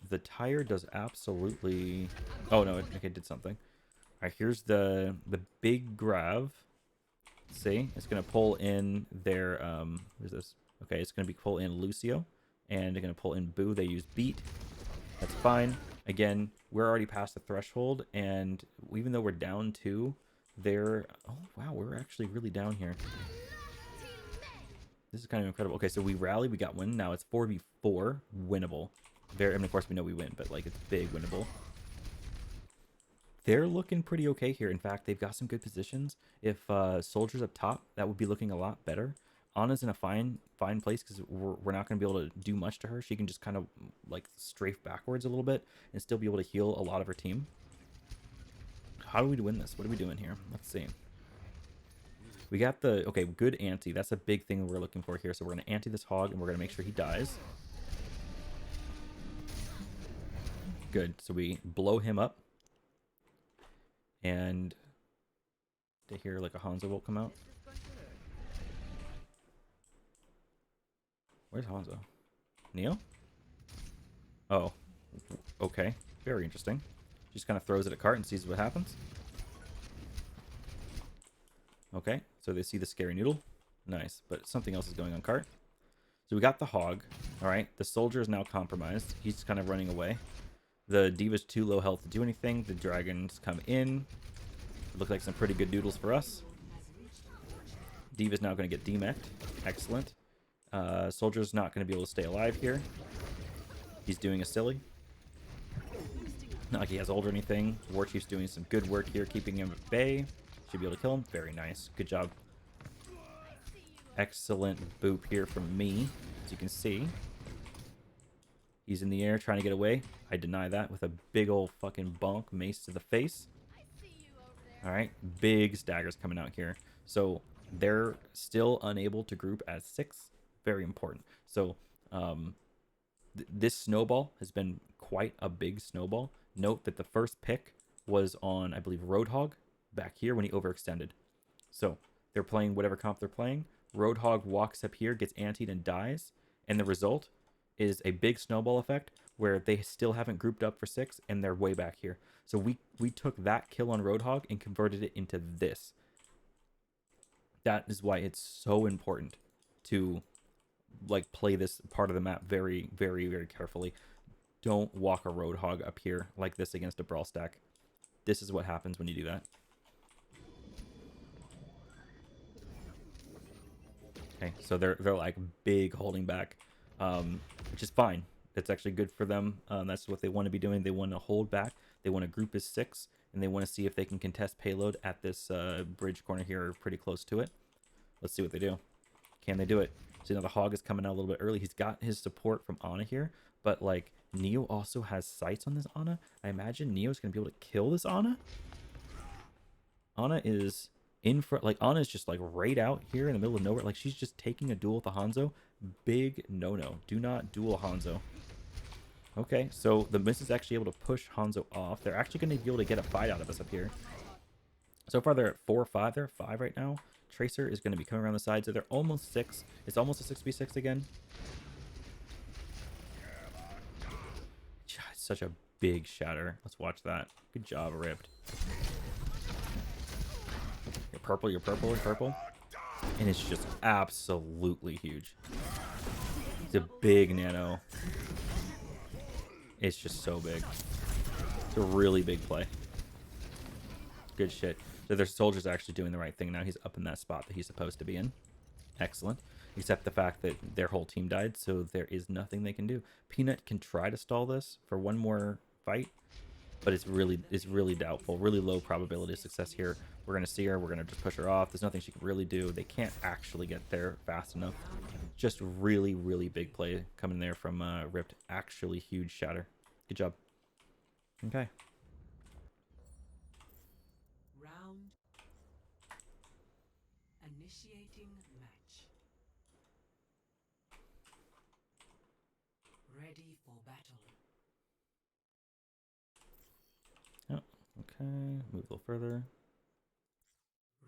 The tire does absolutely... Oh no, it did something. Alright, here's the big grav. See? It's going to pull in their... what is this? Okay, it's going to pull in Lucio. And they're going to pull in Boo. They use Beat. That's fine. Again, we're already past the threshold, and even though we're down 2, they're... Oh, wow, we're actually really down here. This is kind of incredible. Okay, so we rally, we got win. Now it's 4v4, winnable. I mean, of course, we know we win, but, like, it's big winnable. They're looking pretty okay here. In fact, they've got some good positions. If Soldier's up top, that would be looking a lot better. Ana's in a fine place because we're not going to be able to do much to her. She can just kind of like strafe backwards a little bit and still be able to heal a lot of her team. How do we win this? What are we doing here? Let's see. We got the... Okay, good anti. That's a big thing we're looking for here. So we're going to anti this Hog and we're going to make sure he dies. Good. So we blow him up. And to hear like a Hanzo will come out. Where's Hanzo? Neo? Oh. Okay. Very interesting. Just kind of throws it at cart and sees what happens. Okay. So they see the scary noodle. Nice. But something else is going on cart. So we got the hog. All right. The soldier is now compromised. He's kind of running away. The D.Va's too low health to do anything. The dragons come in. Look like some pretty good doodles for us. D.Va's now going to get demeched. Excellent. Soldier's not going to be able to stay alive here. He's doing a silly. Not like he has ult or anything. Warchief's doing some good work here, keeping him at bay. Should be able to kill him. Very nice. Good job. Excellent boop here from me. As you can see, he's in the air trying to get away. I deny that with a big old fucking bonk mace to the face. All right, big staggers coming out here. So they're still unable to group as 6. Very important. So this snowball has been quite a big snowball. Note that the first pick was on, I believe, Roadhog back here when he overextended. So they're playing whatever comp they're playing. Roadhog walks up here, gets antied, and dies. And the result is a big snowball effect where they still haven't grouped up for 6 and they're way back here. So we took that kill on Roadhog and converted it into this. That is why it's so important to like play this part of the map very, very, very carefully. Don't walk a Roadhog up here like this against a brawl stack. This is what happens when you do that. Okay, so they're like big holding back, which is fine. That's actually good for them. That's what they want to be doing. They want to hold back. They want to group as 6, and they want to see if they can contest payload at this bridge corner here, or pretty close to it. Let's see what they do. Can they do it? So now the hog is coming out a little bit early. He's got his support from Ana here, but like Neo also has sights on this Ana. I imagine Neo's gonna be able to kill this Ana. Ana is in front, like Ana is just like right out here in the middle of nowhere. Like she's just taking a duel with the Hanzo. Big no-no. Do not duel Hanzo. Okay, so the Mist is actually able to push Hanzo off. They're actually going to be able to get a fight out of us up here. So far, they're at 4 or 5. They're at 5 right now. Tracer is going to be coming around the side, so they're almost 6. It's almost a 6v6 again. It's such a big shatter. Let's watch that. Good job, Ripped. You're purple, you're purple, you're purple. And it's just absolutely huge. It's a big nano. It's just so big. It's a really big play. Good shit. So their soldier's actually doing the right thing now. He's up in that spot that he's supposed to be in. Excellent. Except the fact that their whole team died, so there is nothing they can do. Peanut can try to stall this for one more fight, but it's really doubtful. Really low probability of success here. We're gonna see her. We're gonna just push her off. There's nothing she can really do. They can't actually get there fast enough. Just really, really big play coming there from Ripped. Actually huge shatter. Good job. Okay. Round. Initiating match. Ready for battle. Oh, okay. Move a little further.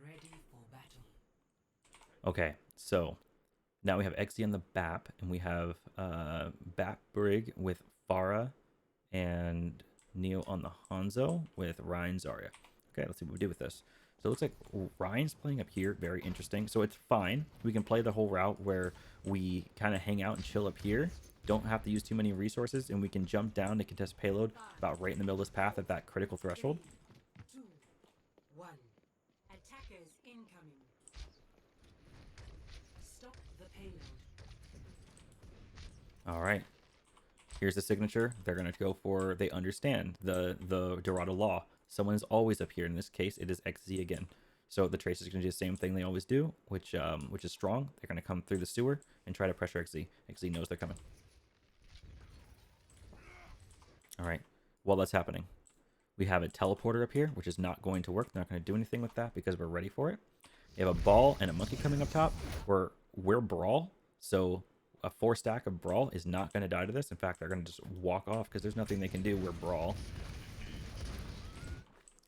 Ready for battle. Okay, so now we have XZ on the BAP, and we have BAP Brig with Farah and Neo on the Hanzo with Ryan Zarya. Okay, let's see what we do with this. So it looks like Ryan's playing up here. Very interesting. So it's fine. We can play the whole route where we kind of hang out and chill up here. Don't have to use too many resources, and we can jump down to contest payload about right in the middle of this path at that critical threshold. 3, 2, 1. Attackers incoming. Stop the payload. All right. Here's the signature. They're going to go for, they understand the Dorado law. Someone is always up here. In this case, it is XZ again. So the Tracer is going to do the same thing they always do, which is strong. They're going to come through the sewer and try to pressure XZ. XZ knows they're coming. All right. While that's happening, we have a teleporter up here, which is not going to work. They're not going to do anything with that because we're ready for it. We have a ball and a monkey coming up top. We're brawl, so a 4-stack of brawl is not going to die to this. In fact, they're going to just walk off because there's nothing they can do. We're brawl.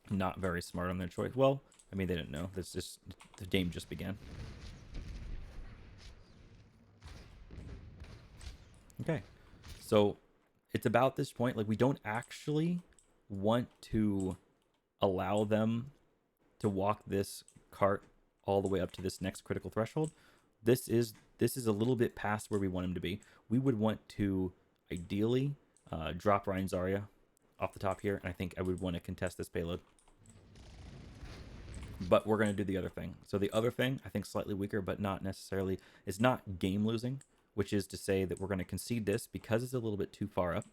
Not very smart on their choice. Well, I mean, they didn't know. This just, the game just began. Okay, so it's about this point. Like, we don't actually want to allow them to walk this cart all the way up to this next critical threshold. This is this is a little bit past where we want him to be. We would want to ideally drop Ryan Zarya off the top here, and I think I would want to contest this payload. But we're going to do the other thing. So the other thing, I think slightly weaker, but not necessarily, it's not game losing, which is to say that we're going to concede this because it's a little bit too far up.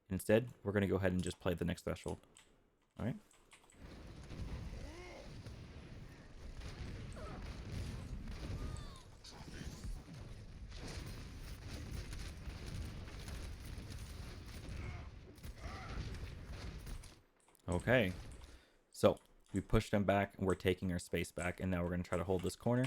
Instead, we're going to go ahead and just play the next threshold. All right. Okay. So we pushed them back and we're taking our space back, and now we're going to try to hold this corner.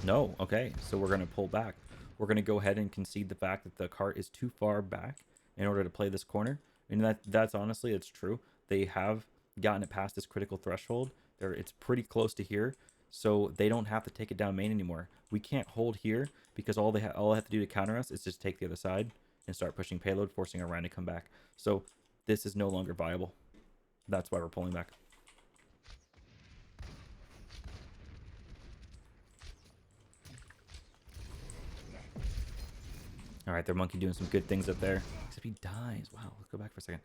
No. Okay. So we're going to pull back. We're going to go ahead and concede the fact that the cart is too far back in order to play this corner. And that's honestly, it's true. They have gotten it past this critical threshold. It's pretty close to here. So they don't have to take it down main anymore. We can't hold here because all they have to do to counter us is just take the other side and start pushing payload, forcing our Ryan to come back. So this is no longer viable. That's why we're pulling back. All right, their monkey doing some good things up there. Except he dies. Wow, let's go back for a second.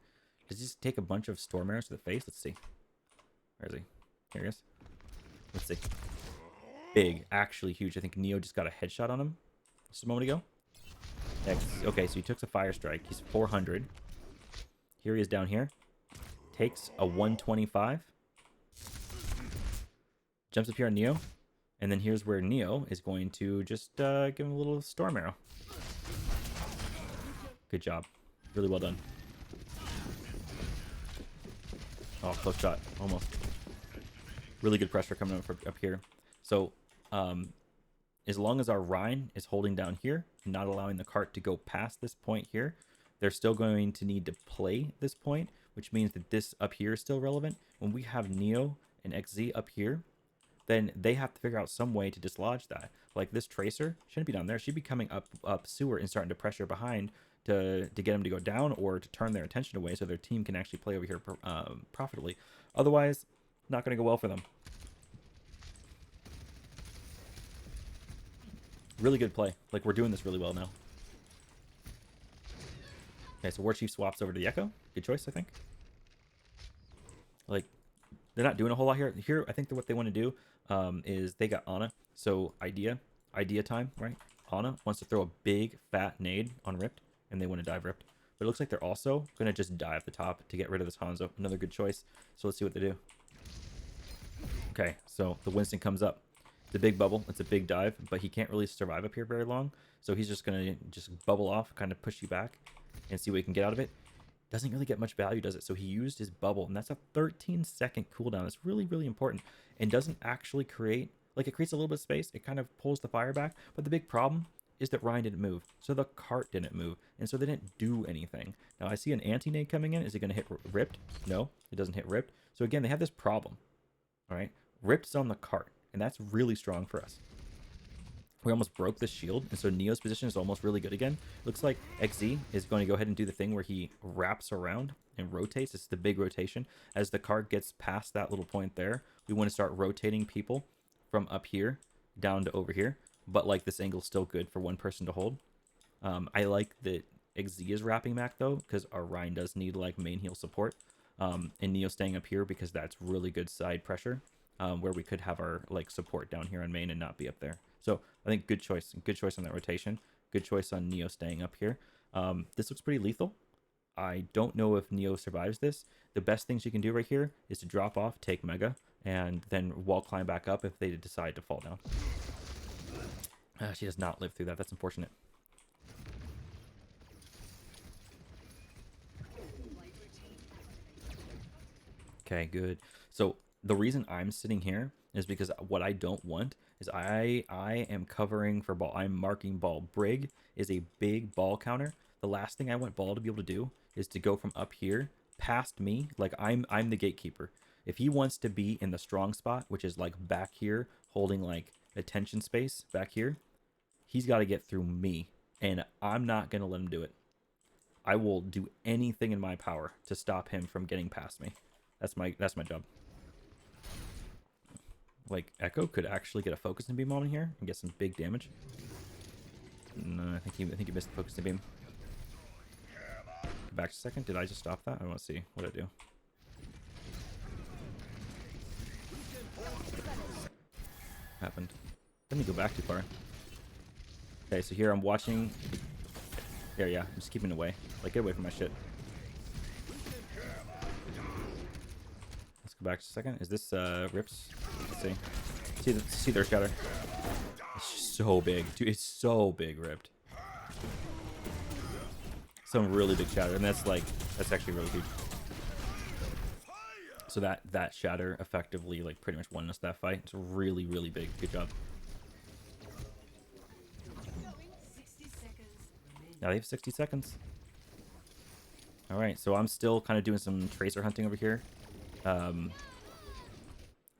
Does he just take a bunch of storm arrows to the face? Let's see. Where is he? Here he is. Let's see. Big, actually huge. I think Neo just got a headshot on him just a moment ago. Okay, so he took a fire strike. He's 400. Here he is down here. Takes a 125. Jumps up here on Neo. And then here's where Neo is going to just give him a little storm arrow. Good job. Really well done. Oh, close shot. Almost. Really good pressure coming up here. So, as long as our Rhine is holding down here, and not allowing the cart to go past this point here, they're still going to need to play this point, which means that this up here is still relevant. When we have Neo and XZ up here, then they have to figure out some way to dislodge that. Like this Tracer shouldn't be down there. She'd be coming up sewer and starting to pressure behind to get them to go down or to turn their attention away so their team can actually play over here profitably. Otherwise, not going to go well for them. Really good play. Like, we're doing this really well now. Okay, so War Chief swaps over to the Echo. Good choice, I think. Like, they're not doing a whole lot here. Here, I think that what they want to do is they got Ana. So, idea time, right? Ana wants to throw a big, fat nade on Ripped, and they want to dive Ripped. But it looks like they're also going to just dive the top to get rid of this Hanzo. Another good choice. So, let's see what they do. Okay, so the Winston comes up. It's a big bubble. It's a big dive, but he can't really survive up here very long. So he's just going to just bubble off, kind of push you back and see what he can get out of it. Doesn't really get much value, does it? So he used his bubble, and that's a 13-second cooldown. It's really, really important and doesn't actually create, like, it creates a little bit of space. It kind of pulls the fire back, but the big problem is that Ryan didn't move. So the cart didn't move, and so they didn't do anything. Now I see an anti-nade coming in. Is it going to hit Ripped? No, it doesn't hit Ripped. So again, they have this problem, all right? Ripped's on the cart. And that's really strong for us. We almost broke this shield, and so Neo's position is almost really good again. Looks like XZ is going to go ahead and do the thing where he wraps around and rotates. It's the big rotation. As the card gets past that little point there, we want to start rotating people from up here down to over here. But like this angle's still good for one person to hold. I like that XZ is wrapping back though, because our Rhine does need like main heal support. And Neo staying up here because that's really good side pressure. Where we could have our like support down here on main and not be up there. So I think good choice on that rotation. Good choice on Neo staying up here. This looks pretty lethal. I don't know if Neo survives this. The best thing she can do right here is to drop off, take Mega, and then wall climb back up if they decide to fall down. She does not live through that. That's unfortunate. Okay, good. So the reason I'm sitting here is because what I don't want is I am covering for ball. I'm marking ball. Brig is a big ball counter. The last thing I want ball to be able to do is to go from up here past me. Like I'm the gatekeeper. If he wants to be in the strong spot, which is like back here, holding like attention space back here, he's got to get through me, and I'm not going to let him do it. I will do anything in my power to stop him from getting past me. That's my job. like Echo could actually get a focusing beam on here and get some big damage. No, I think he missed the focusing beam. Back a second. Did I just stop that? I want to see what I do. Happened. Let me go back too far. Okay, so here I'm watching. Here, yeah, I'm just keeping it away. Like, get away from my shit. Let's go back just a second. Is this Rips? Let's see. See their shatter. It's so big, dude. It's so big, Ripped. Some really big shatter, and that's actually really huge. So that shatter effectively like pretty much won us that fight. It's really, really big. Good job. 60 seconds remaining. Now they have 60 seconds. All right, so I'm still kind of doing some tracer hunting over here.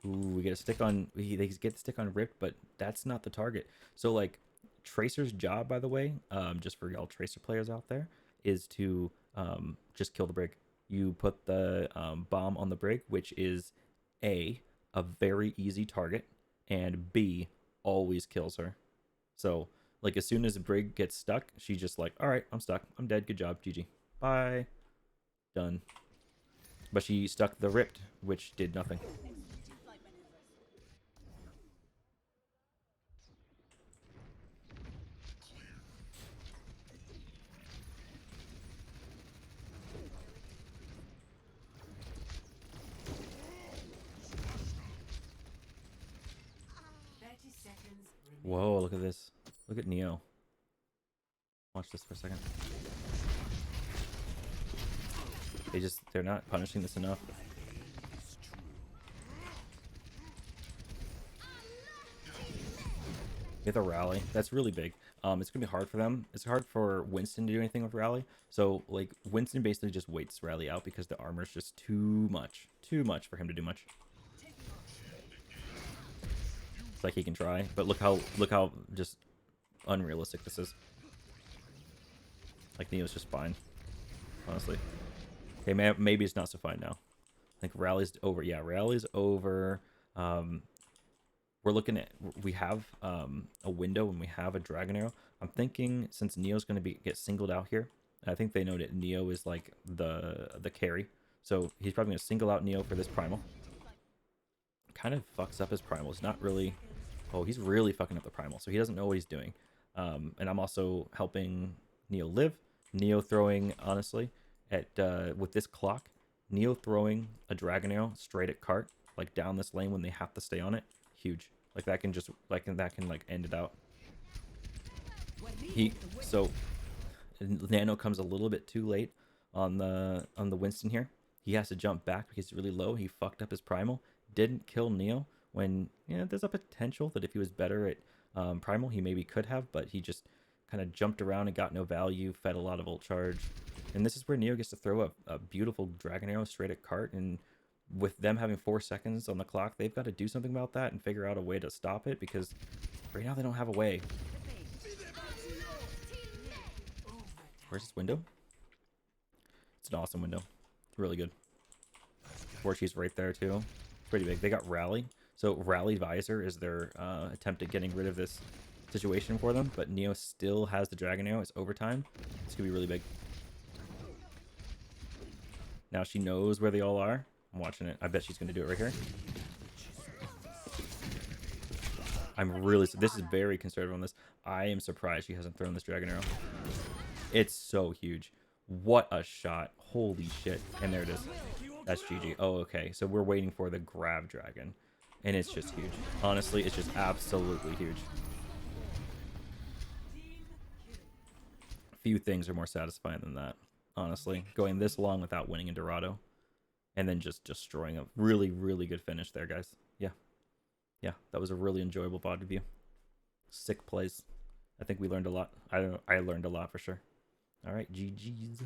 Ooh, we get a stick on. They get the stick on Ripped, but that's not the target. So like, Tracer's job, by the way, just for y'all Tracer players out there, is to just kill the brig. You put the bomb on the brig, which is a very easy target, and B, always kills her. So like, as soon as a brig gets stuck, she's just like, all right, I'm stuck. I'm dead. Good job. GG. Bye. Done. But she stuck the Ripped, which did nothing. 30 seconds remaining. Whoa, look at this. Look at Neo. Watch this for a second. They're not punishing this enough. Get the rally. That's really big. It's gonna be hard for them. It's hard for Winston to do anything with rally. So like, Winston basically just waits rally out because the armor's just too much for him to do much. It's like he can try, but look how just unrealistic this is. Like, Neo's just fine, honestly. Okay, maybe it's not so fine now. I think rally's over. Yeah, rally's over. We're looking at, we have a window and we have a Dragon Arrow. I'm thinking since Neo's going to get singled out here, I think they know that Neo is like the carry. So he's probably going to single out Neo for this primal. Kind of fucks up his primal. It's not really... Oh, he's really fucking up the primal. So he doesn't know what he's doing. And I'm also helping Neo live. Neo throwing, honestly, at with this clock, Neo throwing a Dragon Arrow straight at Cart, like down this lane when they have to stay on it. Huge. Like, that can just like end it out. So Nano comes a little bit too late on the Winston here. He has to jump back because he's really low. He fucked up his primal. Didn't kill Neo when, yeah, there's a potential that if he was better at primal, he maybe could have, but he just kind of jumped around and got no value, fed a lot of ult charge. And this is where Neo gets to throw a beautiful Dragon Arrow straight at Cart, and with them having 4 seconds on the clock, they've got to do something about that and figure out a way to stop it, because right now they don't have a way. Where's this window? It's an awesome window. It's really good. Borchi's right there too. Pretty big. They got Rally. So Rally Visor is their attempt at getting rid of this situation for them, but Neo still has the Dragon Arrow. It's overtime. It's gonna be really big. Now she knows where they all are. I'm watching it. I bet she's gonna do it right here. This is very conservative on this. I am surprised she hasn't thrown this Dragon Arrow. It's so huge. What a shot. Holy shit. And there it is. That's GG. Oh, okay. So we're waiting for the Grab Dragon. And it's just huge. Honestly, it's just absolutely huge. Few things are more satisfying than that. Honestly. Going this long without winning in Dorado. And then just destroying a really, really good finish there, guys. Yeah. Yeah, that was a really enjoyable VOD review. Sick plays. I think we learned a lot. I learned a lot for sure. All right, GG's.